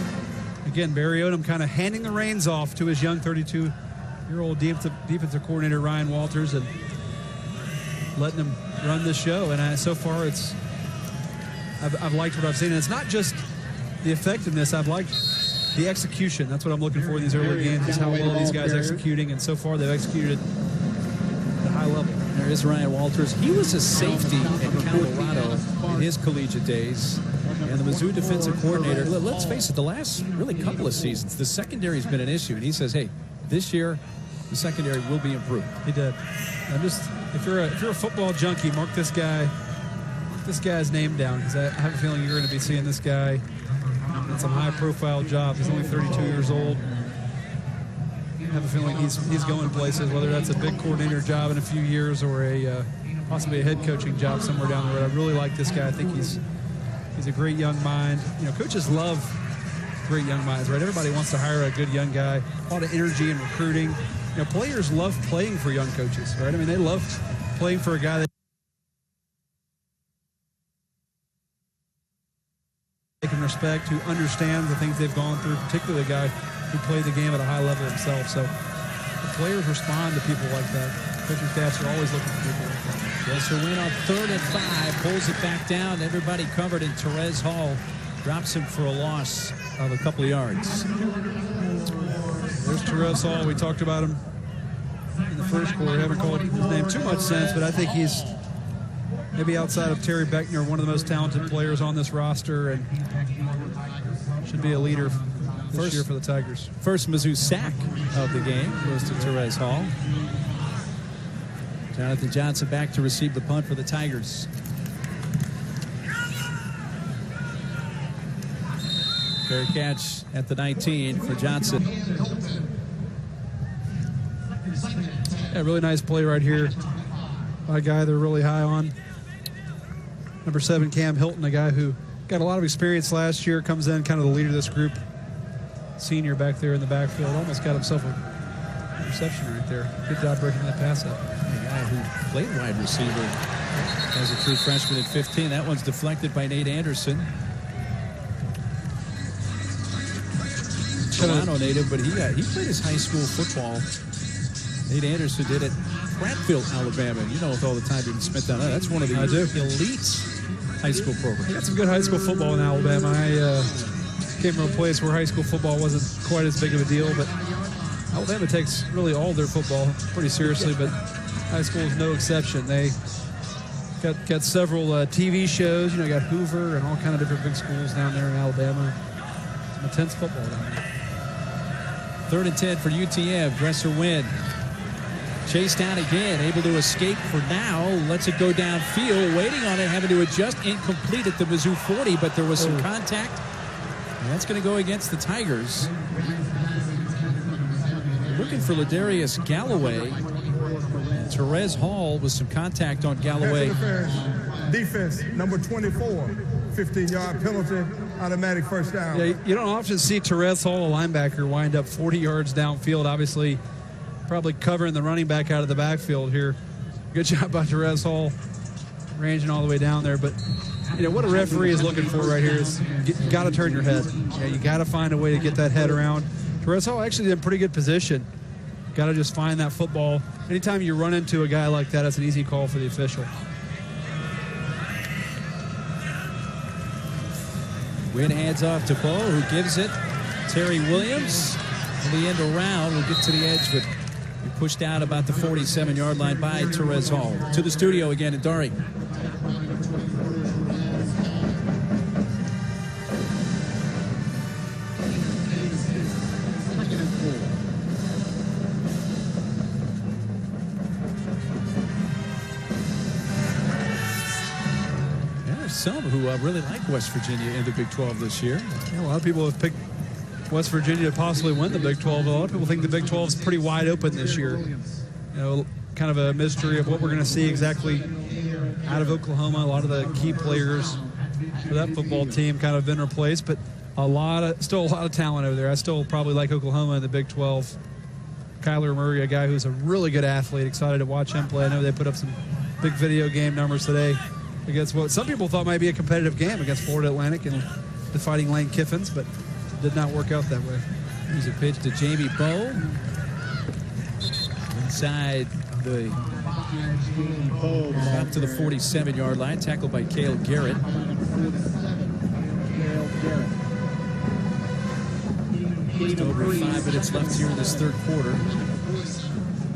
Again, Barry Odom kind of handing the reins off to his young 32-year-old defensive coordinator Ryan Walters and letting him run this show. And so far, I've liked what I've seen. And it's not just the effectiveness. I've liked the execution. That's what I'm looking for in these early games, is how well these guys executing. And so far, they've executed at a high level. There is Ryan Walters. He was a safety in Colorado in his collegiate days. And the Mizzou defensive coordinator, let's face it, the last really couple of seasons, the secondary has been an issue. And he says, hey, this year, the secondary will be improved. He did. If you're a football junkie, mark this guy's name down, because I have a feeling you're going to be seeing this guy in some high-profile jobs. He's only 32 years old. I have a feeling he's going places, whether that's a big coordinator job in a few years or possibly a head coaching job somewhere down the road. I really like this guy. I think he's a great young mind. You know, coaches love great young minds, right? Everybody wants to hire a good young guy. A lot of energy in recruiting. You know, players love playing for young coaches, right? I mean, they love playing for a guy that they can respect, who understands the things they've gone through, particularly a guy who played the game at a high level himself. So the players respond to people like that. Coaching staffs are always looking for people like that. Yes, a win on 3rd and 5, pulls it back down. Everybody covered, and Therese Hall drops him for a loss of a couple of yards. There's Therese Hall. We talked about him in the first quarter. Haven't called his name too much since, but I think he's maybe outside of Terry Beckner, one of the most talented players on this roster, and should be a leader this year for the Tigers. First Mizzou sack of the game goes to Therese Hall. Jonathan Johnson back to receive the punt for the Tigers. Fair catch at the 19 for Johnson. Yeah, really nice play right here by a guy they're really high on. Number 7, Cam Hilton, a guy who got a lot of experience last year, comes in kind of the leader of this group. Senior back there in the backfield. Almost got himself a reception right there. Good job breaking that pass up. A guy who played wide receiver as a true freshman at 15. That one's deflected by Nate Anderson. Toronto native, but he played his high school football. Nate Anderson did it Prattville, Alabama. You know, with all the time being spent down there, that's one of the elite high school programs. He got some good high school football in Alabama. I came from a place where high school football wasn't quite as big of a deal, but Alabama takes really all their football pretty seriously. But High School is no exception. They got several TV shows. You got Hoover and all kind of different big schools down there in Alabama. Some intense football down there. 3rd and 10 for UTM. Dresser Wynn. Chased down again, able to escape for now. Lets it go downfield, waiting on it, having to adjust. Incomplete at the Mizzou 40, but there was some contact. And that's going to go against the Tigers. Looking for Ladarius Galloway. And Therese Hall with some contact on Galloway. Defense, number 24. 15-yard penalty, automatic first down. Yeah, you don't often see Therese Hall, a linebacker, wind up 40 yards downfield. Obviously, probably covering the running back out of the backfield here. Good job by Therese Hall, ranging all the way down there. But, what a referee is looking for right here is you got to turn your head. You got to find a way to get that head around. Therese Hall actually in pretty good position. Got to just find that football. Anytime you run into a guy like that, it's an easy call for the official. Wynn hands off to Bo, who gives it. Terry Williams in the end around will get to the edge, but pushed out about the 47-yard line by Therese Hall. To the studio again in Dari. Some who really like West Virginia in the Big 12 this year. Yeah, a lot of people have picked West Virginia to possibly win the Big 12. A lot of people think the Big 12 is pretty wide open this year. Kind of a mystery of what we're going to see exactly out of Oklahoma. A lot of the key players for that football team kind of been replaced, but still a lot of talent over there. I still probably like Oklahoma in the Big 12. Kyler Murray, a guy who's a really good athlete. Excited to watch him play. I know they put up some big video game numbers today against what some people thought might be a competitive game against Florida Atlantic and the Fighting Lane Kiffins, but did not work out that way. Here's a pitch to Jamie Bowe. Inside the up to the 47-yard line, tackled by Cale Garrett. Just over 5 minutes left here in this third quarter.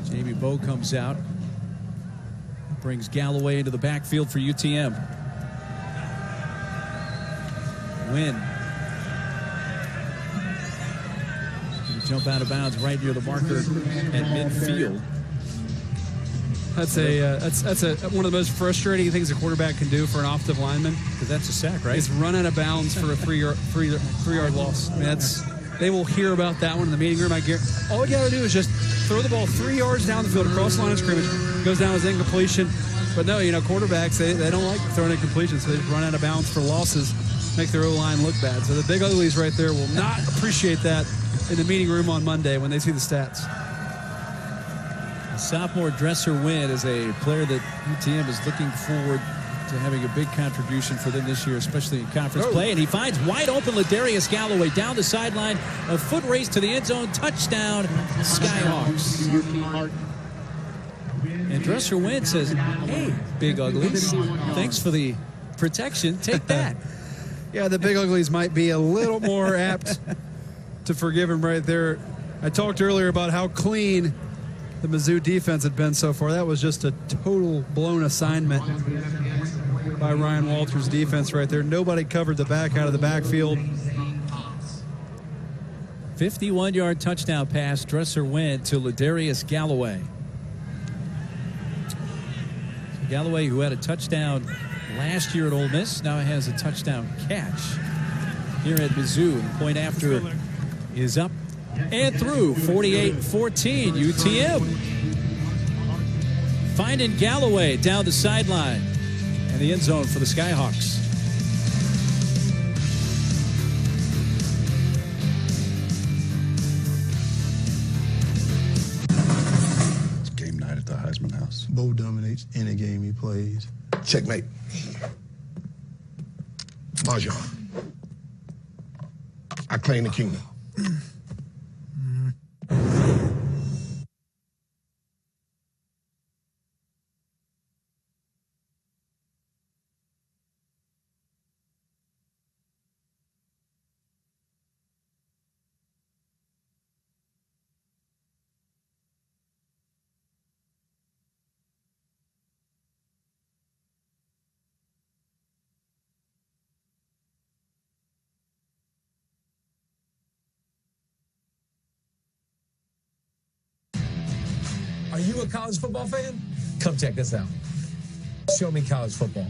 Jamie Bowe comes out. Brings Galloway into the backfield for UTM. Wynn. Jump out of bounds right near the marker at midfield. That's one of the most frustrating things a quarterback can do for an offensive lineman. Because that's a sack, right? Is run out of bounds for a three-yard loss. I mean, they will hear about that one in the meeting room. I guarantee. All you got to do is just throw the ball 3 yards down the field across the line of scrimmage. Goes down as incompletion. But no, quarterbacks, they don't like throwing incompletion, so they just run out of bounds for losses, make their O-line look bad. So the big uglies right there will not appreciate that in the meeting room on Monday when they see the stats. The sophomore Dresser Wynn is a player that UTM is looking forward to having a big contribution for them this year, especially in conference play. And he finds wide open Ladarius Galloway down the sideline. A foot race to the end zone. Touchdown, Skyhawks. And Dresser Wynn says, hey, big uglies, thanks for the protection. Take that. Yeah, the big uglies might be a little more apt to forgive him right there. I talked earlier about how clean the Mizzou defense had been so far. That was just a total blown assignment by Ryan Walters' defense right there. Nobody covered the back out of the backfield. 51-yard touchdown pass, Dresser Wynn to Ladarius Galloway. Galloway, who had a touchdown last year at Ole Miss, now has a touchdown catch here at Mizzou. The point after is up and through. 48-14, UTM. Finding Galloway down the sideline and the end zone for the Skyhawks. It's game night at the Heisman House. Bo dominates any game he plays. Checkmate. Mahjong. I claim the kingdom. Are you a college football fan? Come check this out. Show me college football.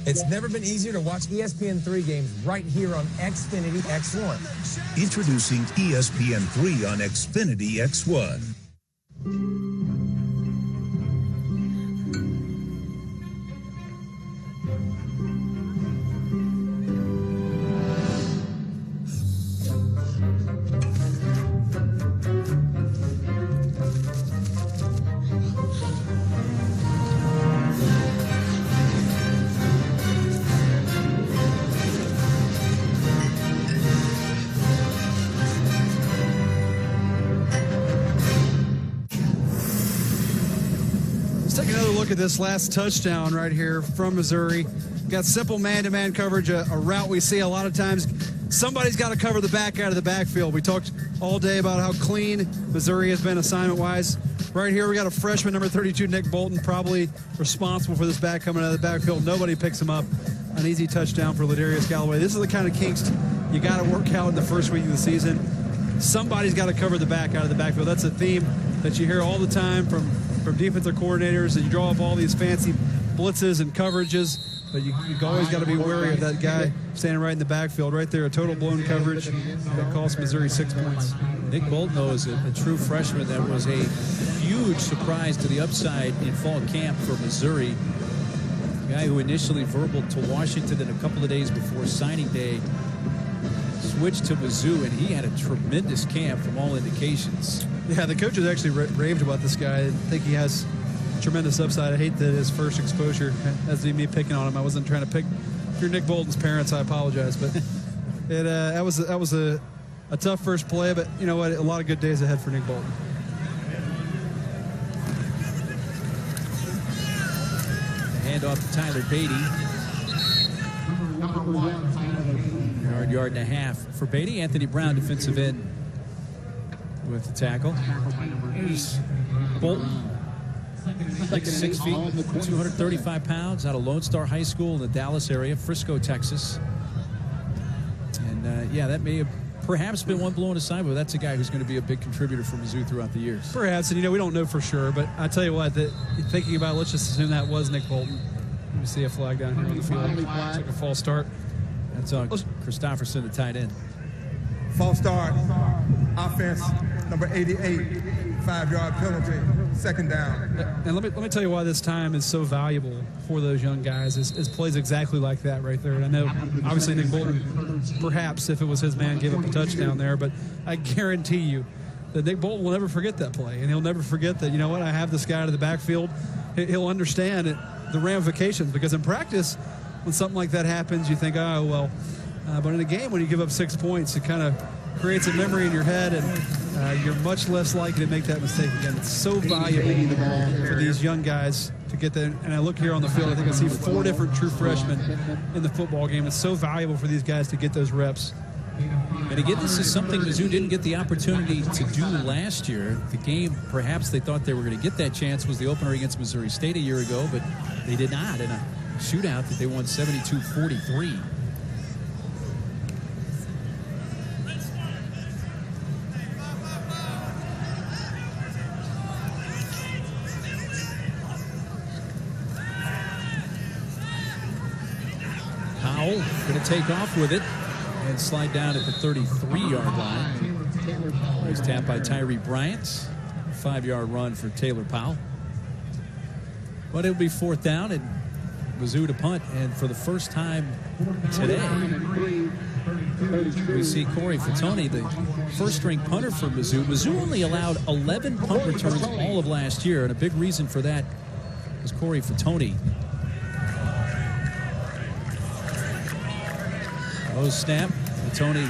It's never been easier to watch ESPN3 games right here on Xfinity X1. Introducing ESPN3 on Xfinity X1. Look at this last touchdown right here from Missouri. Got simple man-to-man coverage, a route we see a lot of times. Somebody's got to cover the back out of the backfield. We talked all day about how clean Missouri has been assignment-wise. Right here we got a freshman, number 32, Nick Bolton, probably responsible for this back coming out of the backfield. Nobody picks him up. An easy touchdown for Ladarius Galloway. This is the kind of kinks you got to work out in the first week of the season. Somebody's got to cover the back out of the backfield. That's a theme that you hear all the time from defensive coordinators, that you draw up all these fancy blitzes and coverages, but you always got to be wary of that guy standing right in the backfield. Right there, a total blown coverage that cost Missouri 6 points. Nick Bolton, though, is a true freshman that was a huge surprise to the upside in fall camp for Missouri. A guy who initially verbaled to Washington and a couple of days before signing day switched to Mizzou, and he had a tremendous camp from all indications. Yeah, the coaches actually raved about this guy. I think he has tremendous upside. I hate that his first exposure has me picking on him. I wasn't trying to pick. If you're Nick Bolton's parents, I apologize, but that was a tough first play. But you know what? A lot of good days ahead for Nick Bolton. Hand off to Tyler Beatty. Yard and a half for Beatty. Anthony Brown, defensive end, with the tackle. Here's Bolton, like 6 feet, 235 pounds, out of Lone Star High School in the Dallas area, Frisco, Texas. And yeah, that may have perhaps been one blown aside, but that's a guy who's going to be a big contributor for Mizzou throughout the years. Perhaps, and we don't know for sure, but I tell you what, thinking about it, let's just assume that was Nick Bolton. Let me see a flag down here on the field. It's like a false start. That's Christopherson, the tight end. False start. Offense, number 88, 5-yard penalty, second down. And let me tell you why this time is so valuable for those young guys is plays exactly like that right there. And I know, obviously, Nick Bolton, perhaps if it was his man, gave up a touchdown there, but I guarantee you that Nick Bolton will never forget that play, and he'll never forget that, you know what, I have this guy out of the backfield. He'll understand the ramifications, because in practice, when something like that happens, you think, oh, well. But in a game, when you give up 6 points, it kind of creates a memory in your head, and you're much less likely to make that mistake again. It's so valuable for these young guys to get that. And I look here on the field, I think I see 4 different true freshmen in the football game. It's so valuable for these guys to get those reps. And again, this is something Mizzou didn't get the opportunity to do last year. The game, perhaps they thought they were going to get that chance, was the opener against Missouri State a year ago, but they did not in a shootout that they won 72-43. Powell going to take off with it and slide down at the 33-yard line. He's tapped by Tyree Bryant. 5-yard run for Taylor Powell. But it'll be 4th down and Mizzou to punt. And for the first time today, we see Corey Fatoni, the first-string punter for Mizzou. Mizzou only allowed 11 punt returns all of last year, and a big reason for that was Corey Fatoni. Low snap. Fatoni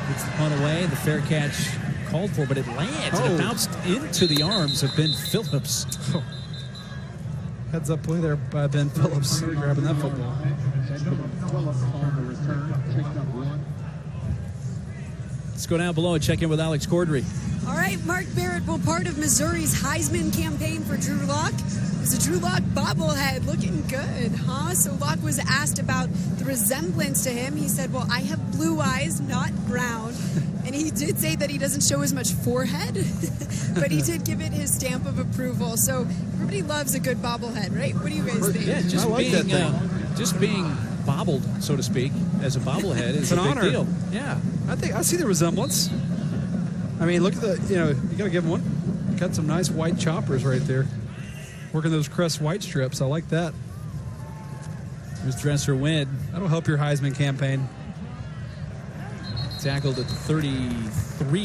gets the punt away. The fair catch called for, but it lands and it bounced into the arms of Ben Phillips. Heads up play there by Ben Phillips, grabbing that football. Let's go down below and check in with Alex Cordry. All right, Mark Barrett, well, part of Missouri's Heisman campaign for Drew Lock is a Drew Lock bobblehead. Looking good, huh? So Lock was asked about the resemblance to him. He said, well, I have blue eyes, not brown. And he did say that he doesn't show as much forehead, but he did give it his stamp of approval. So everybody loves a good bobblehead, right? What do you guys think? Yeah, just like being, that thing. Just being bobbled, so to speak, as a bobblehead is an a big honor. deal. Yeah. I see the resemblance. I mean, look at you got to give him one. Got some nice white choppers right there. Working those crest white strips. I like that. Here's Dresser Wynn. That'll help your Heisman campaign. Tackled at 33.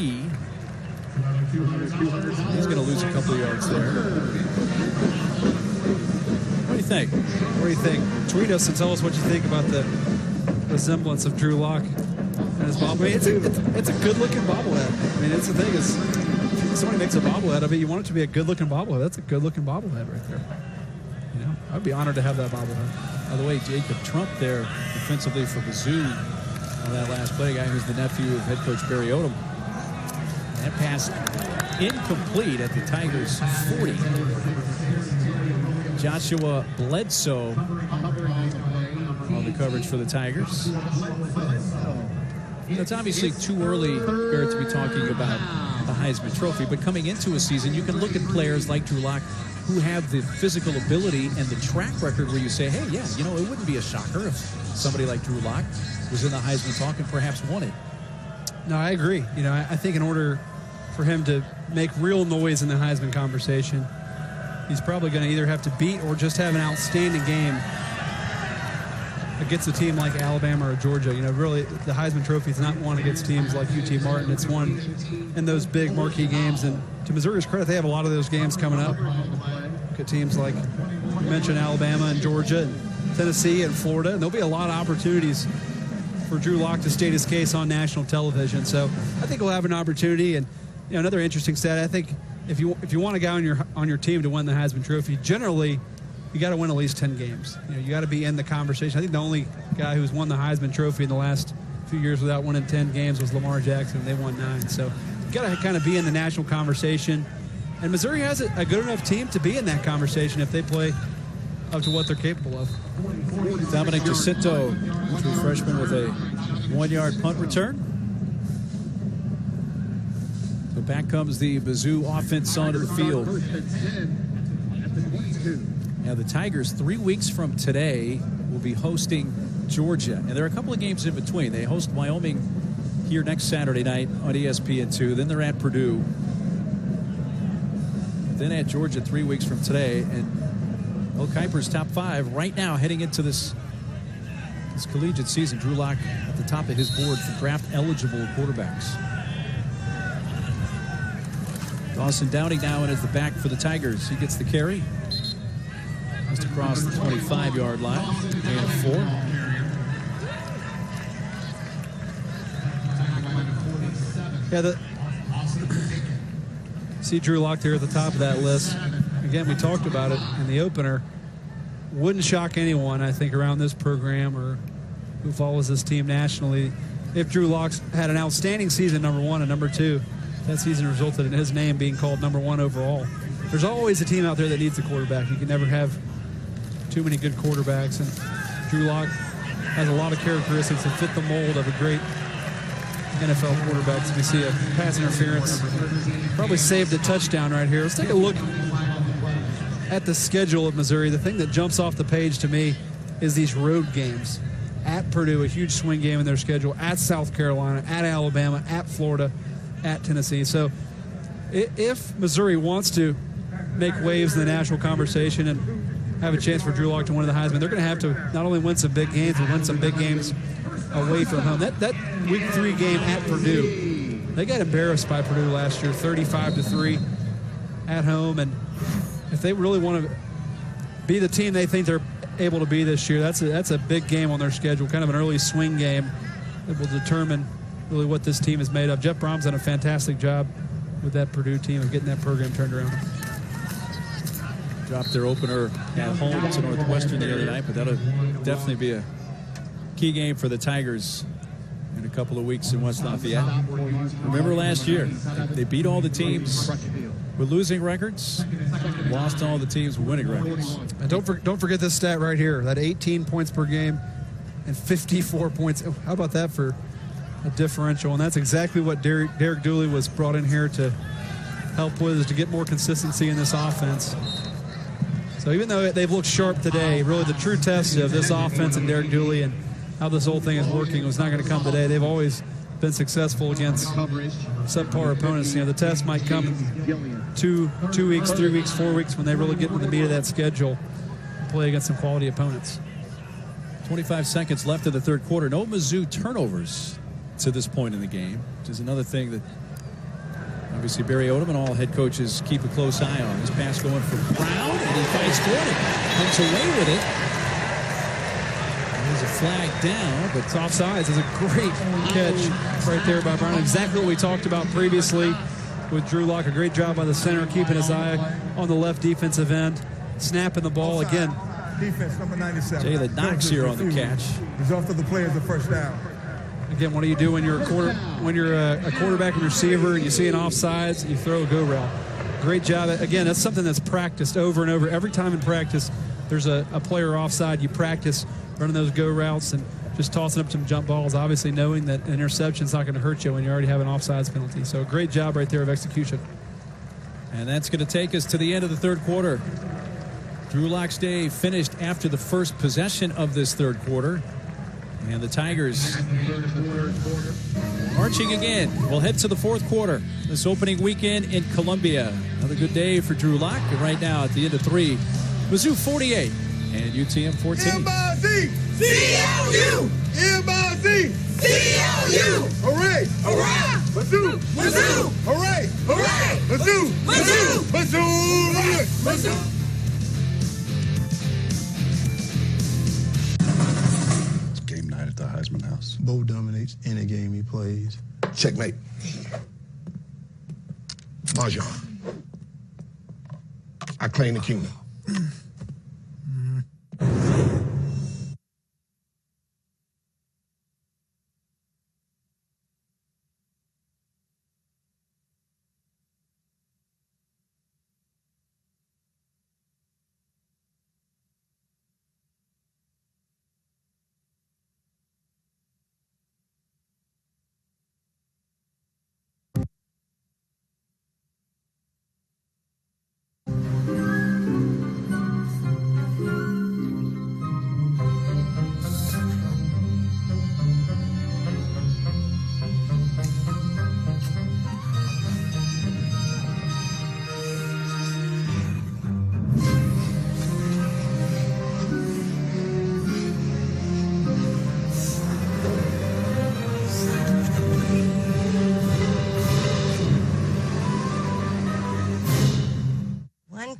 He's going to lose a couple of yards there. What do you think? What do you think? Tweet us and tell us what you think about the resemblance of Drew Lock and his bobblehead. I mean, it's a good-looking bobblehead. I mean, it's the thing is, if somebody makes a bobblehead of it, you want it to be a good-looking bobblehead. That's a good-looking bobblehead right there. You know, I'd be honored to have that bobblehead. By the way, Jacob Trump there defensively for Mizzou on that last play, guy who's the nephew of head coach Barry Odom. That pass incomplete at the Tigers' 40. Joshua Bledsoe on the coverage for the Tigers. It's obviously too early, Barrett, to be talking about the Heisman Trophy, but coming into a season, you can look at players like Drew Lock who have the physical ability and the track record where you say, hey, yeah, you know, it wouldn't be a shocker if somebody like Drew Lock was in the Heisman talk and perhaps won it. No, I agree. You know, I think in order for him to make real noise in the Heisman conversation, he's probably going to either have to beat or just have an outstanding game against a team like Alabama or Georgia. You know, really, the Heisman Trophy is not won against teams like UT Martin. It's won in those big marquee games. And to Missouri's credit, they have a lot of those games coming up. Look at teams like you mentioned, Alabama and Georgia, and Tennessee and Florida. And there'll be a lot of opportunities for Drew Lock to state his case on national television. So I think he'll have an opportunity. And you know, another interesting stat, I think if you want a guy on your team to win the Heisman Trophy, generally you got to win at least 10 games. You know, you got to be in the conversation. I think the only guy who's won the Heisman Trophy in the last few years without winning 10 games was Lamar Jackson, and they won 9. So you got to kind of be in the national conversation. And Missouri has a good enough team to be in that conversation if they play up to what they're capable of. Dominic Jacinto, true freshman, with a 1-yard punt return. So back comes the Mizzou offense onto the field. Now the Tigers, 3 weeks from today, will be hosting Georgia. And there are a couple of games in between. They host Wyoming here next Saturday night on ESPN2. Then they're at Purdue. Then at Georgia 3 weeks from today. And Bill Kiper's top 5 right now heading into this collegiate season. Drew Lock at the top of his board for draft-eligible quarterbacks. Dawson Downing now in as the back for the Tigers. He gets the carry. Just across the 25-yard line. And 4. Yeah, see Drew Lock there at the top of that list. Again, we talked about it in the opener. Wouldn't shock anyone, I think, around this program or who follows this team nationally if Drew Lock had an outstanding season, number 1, and number 2. That season resulted in his name being called number 1 overall. There's always a team out there that needs a quarterback. You can never have too many good quarterbacks, and Drew Lock has a lot of characteristics that fit the mold of a great NFL quarterback. So we see a pass interference, probably saved a touchdown right here. Let's take a look at the schedule of Missouri. The thing that jumps off the page to me is these road games. At Purdue, a huge swing game in their schedule. At South Carolina, at Alabama, at Florida, at Tennessee. So if Missouri wants to make waves in the national conversation and have a chance for Drew Lock to win the Heisman, they're going to have to not only win some big games, but win some big games away from home. That week 3 game at Purdue, they got embarrassed by Purdue last year, 35-3 at home. And if they really want to be the team they think they're able to be this year, that's a big game on their schedule, kind of an early swing game that will determine really what this team is made of. Jeff Brom's done a fantastic job with that Purdue team of getting that program turned around. Dropped their opener at home to Northwestern the other night, but that'll definitely be a key game for the Tigers in a couple of weeks in West Lafayette. Remember last year, they beat all the teams with losing records, lost all the teams with winning records. And don't forget this stat right here, that 18 points per game and 54 points. How about that for a differential, and that's exactly what Derek Dooley was brought in here to help with, is to get more consistency in this offense. So even though they've looked sharp today, really the true test of this offense and Derek Dooley and how this whole thing is working was not going to come today. They've always been successful against subpar opponents. You know, the test might come in 2 weeks, 3 weeks, 4 weeks when they really get into the meat of that schedule and play against some quality opponents. 25 seconds left in the third quarter. No Mizzou turnovers to this point in the game, which is another thing that obviously Barry Odom and all head coaches keep a close eye on. This pass going for Brown, and he fights for it. Comes away with it. There's a flag down, but It's offsides. It's a great catch right there by Brown. Exactly what we talked about previously with Drew Lock. A great job by the center, keeping his eye on the left defensive end, snapping the ball again. Defense number 97. Jalen Knox here on the catch. Result of the play is the first down. Again, what do you do when you're a quarterback and receiver and you see an offsides? You throw a go route. Great job. Again, that's something that's practiced over and over. Every time in practice, there's a player offside. You practice running those go routes and just tossing up some jump balls, obviously knowing that an interception is not going to hurt you when you already have an offsides penalty. So great job right there of execution. And that's going to take us to the end of the third quarter. Drew Lock's day finished after the first possession of this third quarter. And the Tigers marching again. We'll head to the fourth quarter this opening weekend in Columbia. Another good day for Drew Lock. And right now at the end of 3, Mizzou 48 and UTM 14. M-I-Z! C-L-U! M-I-Z! C-L-U! Hooray! Hooray! Mizzou! Mizzou! Hooray! Hooray! Mizzou! Mizzou! Mizzou! Mizzou! It's game night at the Heisman House. Bo dominates any game he plays. Checkmate. Mahjong. I claim the kingdom.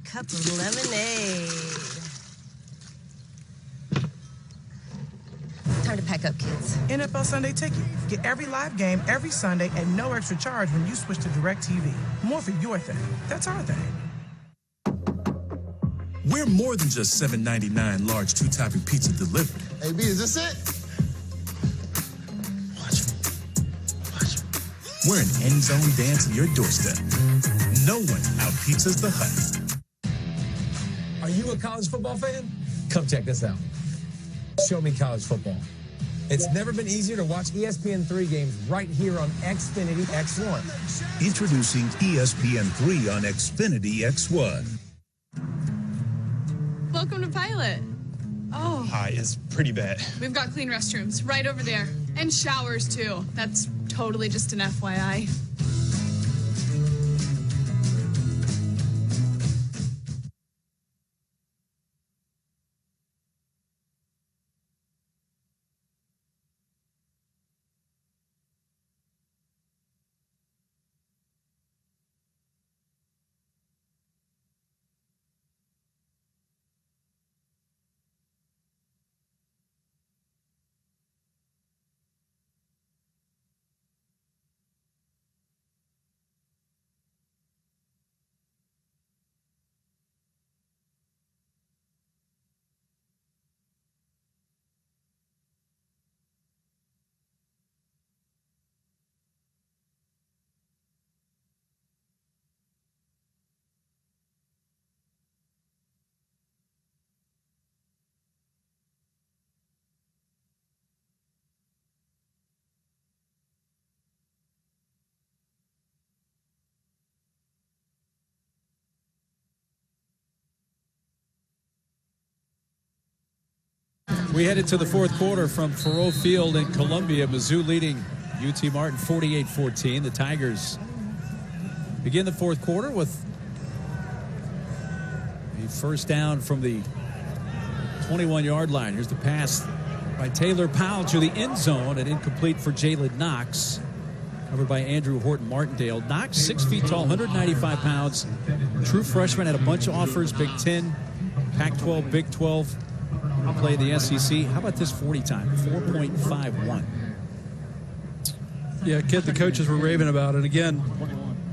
Cup of lemonade. Time to pack up, kids. NFL Sunday Ticket. Get every live game every Sunday at no extra charge when you switch to DirecTV. More for your thing. That's our thing. We're more than just $7.99 large 2-topping pizza delivered. Hey, B, is this it? We're an end zone dance on your doorstep. No one out-pizzas the Hut. Are you a college football fan? Come check this out. Show me college football. It's never been easier to watch ESPN3 games right here on Xfinity X1. Introducing ESPN3 on Xfinity X1. Welcome to Pilot. Oh. Hi, it's pretty bad. We've got clean restrooms right over there. And showers, too. That's totally just an FYI. We headed to the fourth quarter from Faurot Field in Columbia. Mizzou leading UT Martin 48-14. The Tigers begin the fourth quarter with a first down from the 21-yard line. Here's the pass by Taylor Powell to the end zone and incomplete for Jalen Knox. Covered by Andrew Horton Martindale. Knox, 6 feet tall, 195 pounds. True freshman, had a bunch of offers, Big 10, Pac-12, Big 12. Play the SEC. How about this 40 time? 4.51. Yeah, kid the coaches were raving about it. Again,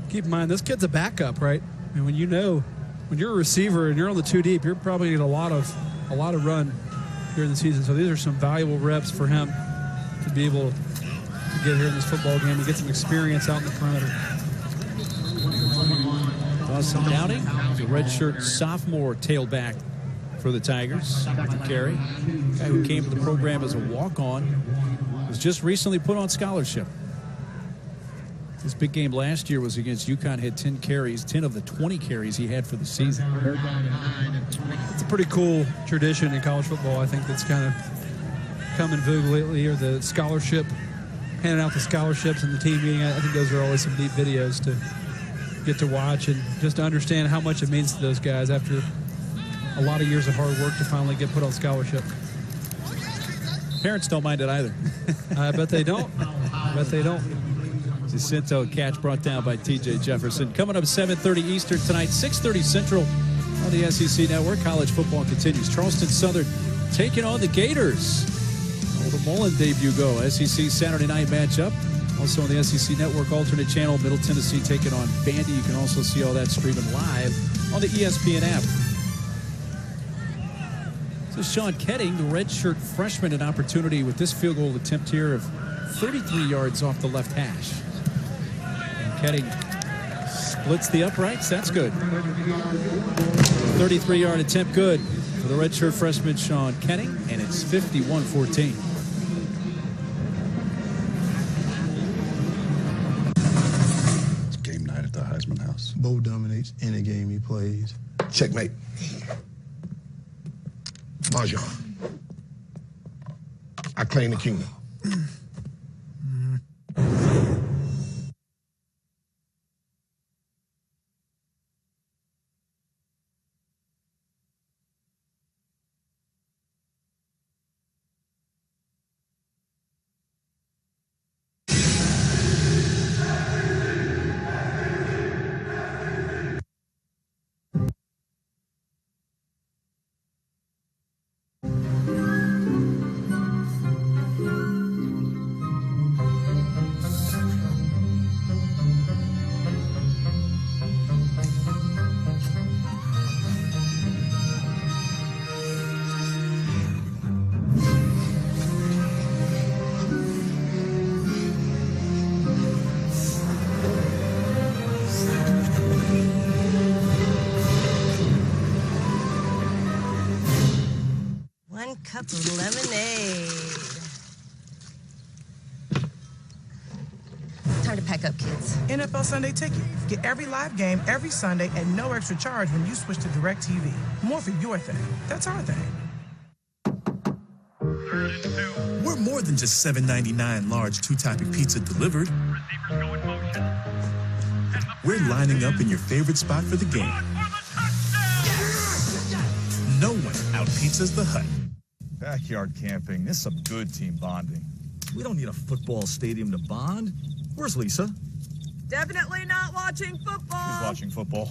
keep in mind, this kid's a backup, right? And when you're a receiver and you're on the 2 deep, you're probably going to get a lot of run during the season. So these are some valuable reps for him to be able to get here in this football game and get some experience out in the perimeter. Dawson Downing, the redshirt sophomore tailback for the Tigers. The carry, guy who came to the program as a walk-on, was just recently put on scholarship. His big game last year was against UConn. Had 10 carries, 10 of the 20 carries he had for the season. It's a pretty cool tradition in college football. I think that's kind of come in vogue lately, or the scholarship, handing out the scholarships and the team meeting. I think those are always some neat videos to get to watch and just to understand how much it means to those guys after a lot of years of hard work to finally get put on scholarship. Parents don't mind it either. I bet they don't. Jacinto catch brought down by T.J. Jefferson. Coming up 7:30 Eastern tonight, 6:30 Central on the SEC Network. College football continues. Charleston Southern taking on the Gators. How the Mullen debut go? SEC Saturday night matchup. Also on the SEC Network alternate channel, Middle Tennessee taking on Vandy. You can also see all that streaming live on the ESPN app. So Sean Ketting, the redshirt freshman, an opportunity with this field goal attempt here of 33 yards off the left hash. And Ketting splits the uprights. That's good. 33-yard attempt good for the redshirt freshman Sean Ketting, and it's 51-14. It's game night at the Heisman House. Bo dominates any game he plays. Checkmate. Mahjong. I claim the kingdom. Cup of lemonade. Time to pack up, kids. NFL Sunday Ticket. Get every live game every Sunday at no extra charge when you switch to DirecTV. More for your thing. That's our thing. We're more than just $7.99 large two-topping pizza delivered. We're lining up in your favorite spot for the game. No one out-pizzas the Hut. Backyard camping, this is some good team bonding. We don't need a football stadium to bond. Where's Lisa? Definitely not watching football. Who's watching football?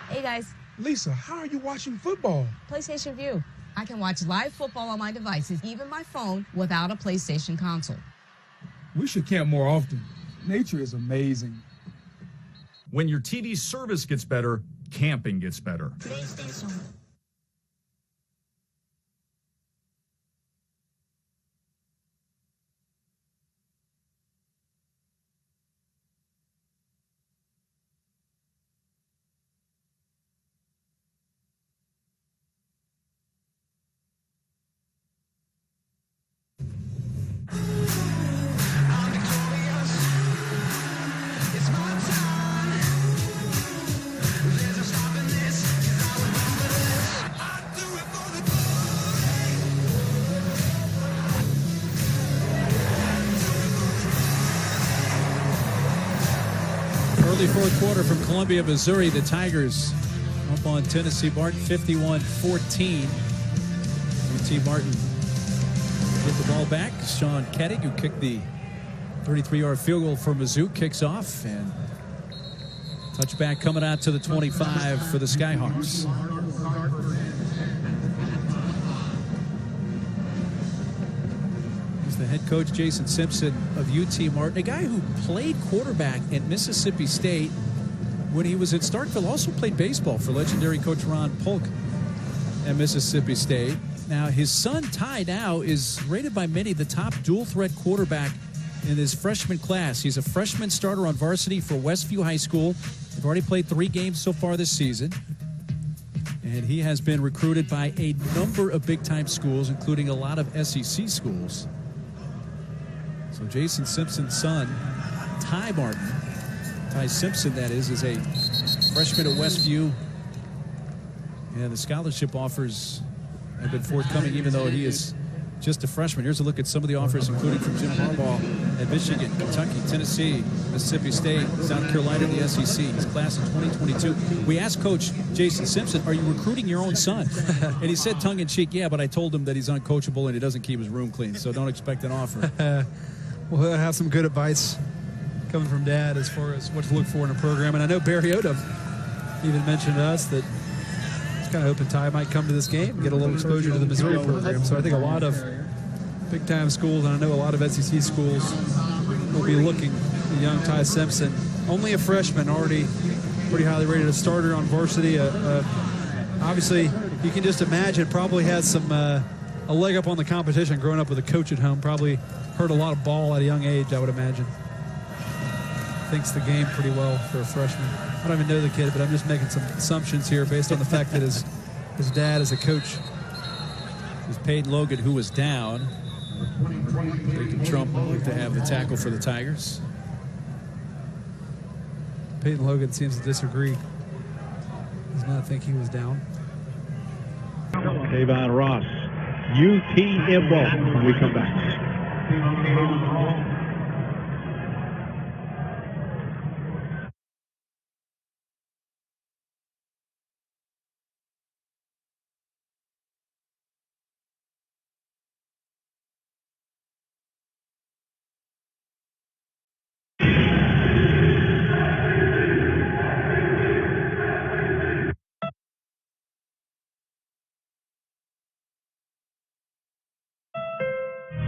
Hey, guys. Lisa, how are you watching football? PlayStation View. I can watch live football on my devices, even my phone, without a PlayStation console. We should camp more often. Nature is amazing. When your TV service gets better, camping gets better. PlayStation. fourth quarter from Columbia, Missouri. The Tigers up on Tennessee Martin, 51-14. UT Martin get the ball back. Sean Kettig, who kicked the 33-yard field goal for Mizzou, kicks off, and touchback coming out to the 25 for the Skyhawks. He's the head coach, Jason Simpson of UT Martin, a guy who played quarterback at Mississippi State when he was at Starkville. Also played baseball for legendary coach Ron Polk at Mississippi State. Now, his son, Ty, now is rated by many the top dual-threat quarterback in his freshman class. He's a freshman starter on varsity for Westview High School. They've already played 3 games so far this season. And he has been recruited by a number of big-time schools, including a lot of SEC schools. So Jason Simpson's son, Ty Martin, Ty Simpson, that is a freshman at Westview. And the scholarship offers have been forthcoming, even though he is just a freshman. Here's a look at some of the offers, including from Jim Harbaugh at Michigan, Kentucky, Tennessee, Mississippi State, South Carolina, and the SEC. His class in 2022. We asked Coach Jason Simpson, are you recruiting your own son? And he said tongue-in-cheek, yeah, but I told him that he's uncoachable and he doesn't keep his room clean, so don't expect an offer. We'll have some good advice coming from Dad as far as what to look for in a program. And I know Barry Odom even mentioned to us that kind of hoping Ty might come to this game and get a little exposure to the Missouri program. So I think a lot of big-time schools, and I know a lot of SEC schools, will be looking at young Ty Simpson. Only a freshman, already pretty highly rated, a starter on varsity. Obviously, you can just imagine, probably has some a leg up on the competition growing up with a coach at home. Probably heard a lot of ball at a young age, I would imagine. Thinks the game pretty well for a freshman. I don't even know the kid, but I'm just making some assumptions here based on the fact that his dad is a coach. It was Peyton Logan who was down. Jacob Trump looked to have the tackle for the Tigers. Peyton Logan seems to disagree. Does not think he was down. Kayvon Ross, UT ball when we come back.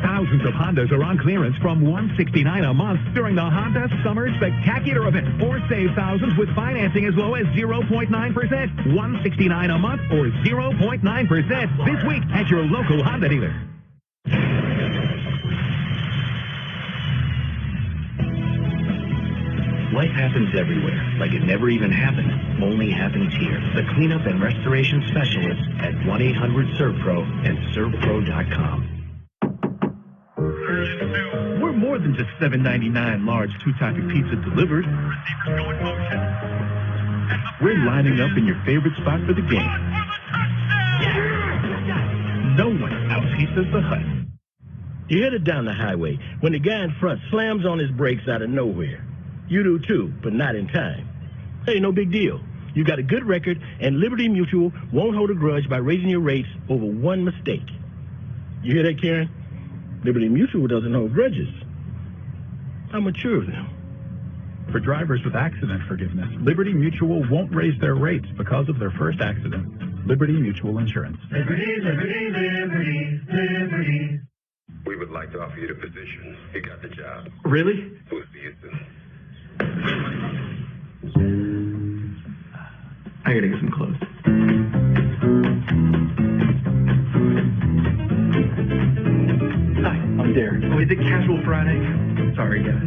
Thousands of Hondas are on clearance from $169 a month during the Honda Summer Spectacular event. Or save thousands with financing as low as 0.9%. $169 a month or 0.9% this week at your local Honda dealer. Life happens everywhere, like it never even happened. Only happens here. The cleanup and restoration specialists at 1-800-SERVPRO and ServPro.com. We're more than just $7.99 large two-topping pizza delivered. We're lining up in your favorite spot for the game. No one out-pizzas the Hut. You're headed down the highway when the guy in front slams on his brakes out of nowhere. You do too, but not in time. Hey, no big deal. You got a good record, and Liberty Mutual won't hold a grudge by raising your rates over one mistake. You hear that, Karen? Liberty Mutual doesn't hold grudges. How mature of them. For drivers with accident forgiveness, Liberty Mutual won't raise their rates because of their first accident. Liberty Mutual Insurance. Liberty, liberty, liberty, liberty. We would like to offer you the position. You got the job. Really? We'll see you soon. I gotta get some clothes. Hi, I'm Derek. Oh, is it Casual Friday? Sorry, guys.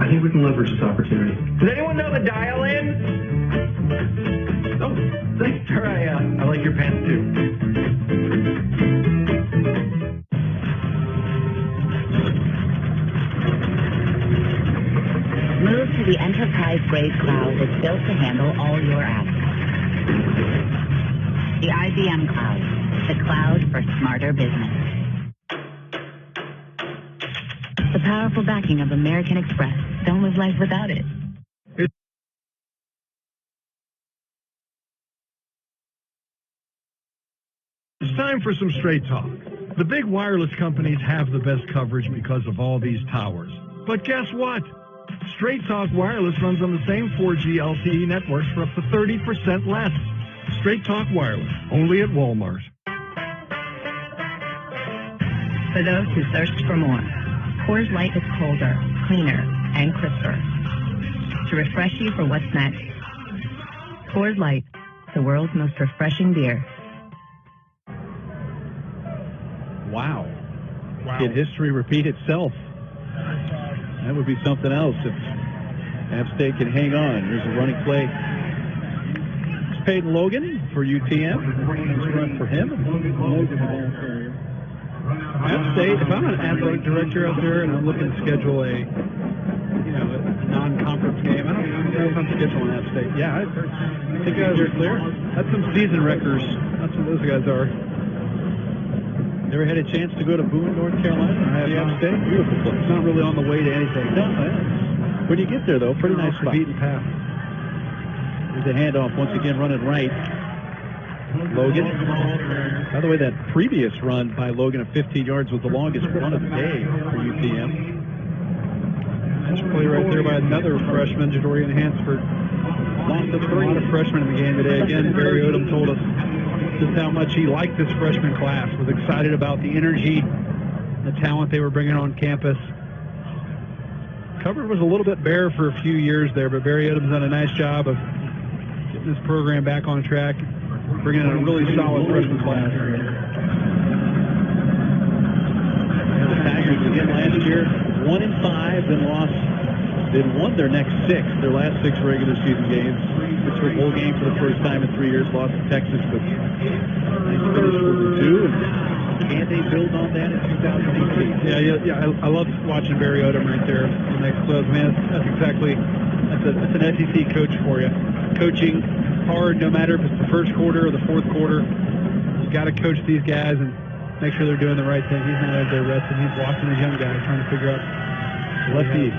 I think we can leverage this opportunity. Does anyone know the dial-in? Oh, thanks, sir. I like your pants, too. Move to the enterprise-grade cloud that's built to handle all your apps. The IBM Cloud, the cloud for smarter business. The powerful backing of American Express. Don't live life without it. It's time for some straight talk. The big wireless companies have the best coverage because of all these towers. But guess what? Straight Talk Wireless runs on the same 4G LTE networks for up to 30% less. Straight Talk Wireless, only at Walmart. For those who thirst for more, Coors Light is colder, cleaner, and crisper. To refresh you for what's next. Coors Light, the world's most refreshing beer. Wow. Can history repeat itself? That would be something else if App State can hang on. Here's a running play. It's Peyton Logan for UTM. It's run for him. App State, if I'm an athletic director out there and I'm looking to schedule a non-conference game, I don't know if I'm scheduling App State. Yeah, I think guys are clear. That's some season wreckers. That's what those guys are. Never had a chance to go to Boone, North Carolina? I have App State. Beautiful place. It's not really on the way to anything. No, when you get there, though, pretty nice spot. Beaten path. There's a handoff once again running right. Logan. By the way, that previous run by Logan of 15 yards was the longest run of the day for UTM. Nice play right there by another freshman, Jadorian Hansford. Lost a lot of freshmen in the game today. Again, Barry Odom told us just how much he liked this freshman class, was excited about the energy, the talent they were bringing on campus. Cover was a little bit bare for a few years there, but Barry Odom's done a nice job of getting this program back on track, bringing in a really solid freshman class. And the Tigers again last year, 1-5, then lost. Then won their next 6, their last 6 regular season games. Pittsburgh bowl game for the first time in 3 years, lost to Texas, but nice finish for 2. And can they build on that in 2018? Yeah, I love watching Barry Odom right there in the next close. Man, that's an SEC coach for you. Coaching hard, no matter if it's the first quarter or the fourth quarter. You got to coach these guys and make sure they're doing the right thing. He's not out there resting. He's watching the young guys, trying to figure out lefty.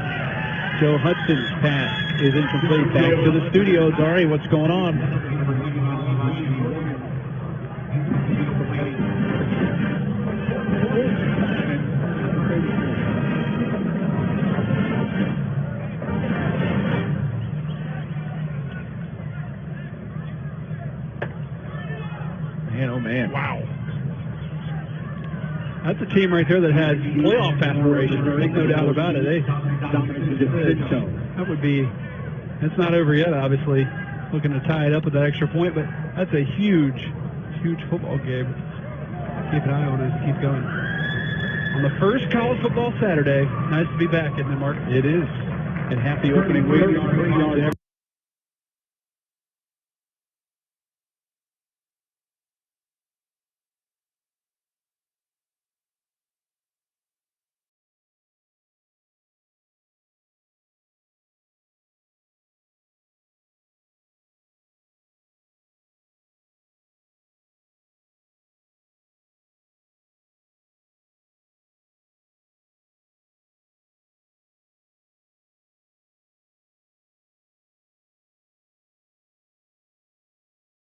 Joe Hudson's pass is incomplete. Back to the studio. Dari, what's going on? Man, oh man. Wow. That's a team right there that had playoff aspirations. Make no doubt about it. They dominated the That would be, it's not over yet, obviously. Looking to tie it up with that extra point, but that's a huge football game. Keep an eye on it as it keeps going. On the first college football Saturday, nice to be back, isn't it, Mark? It is. And happy opening week.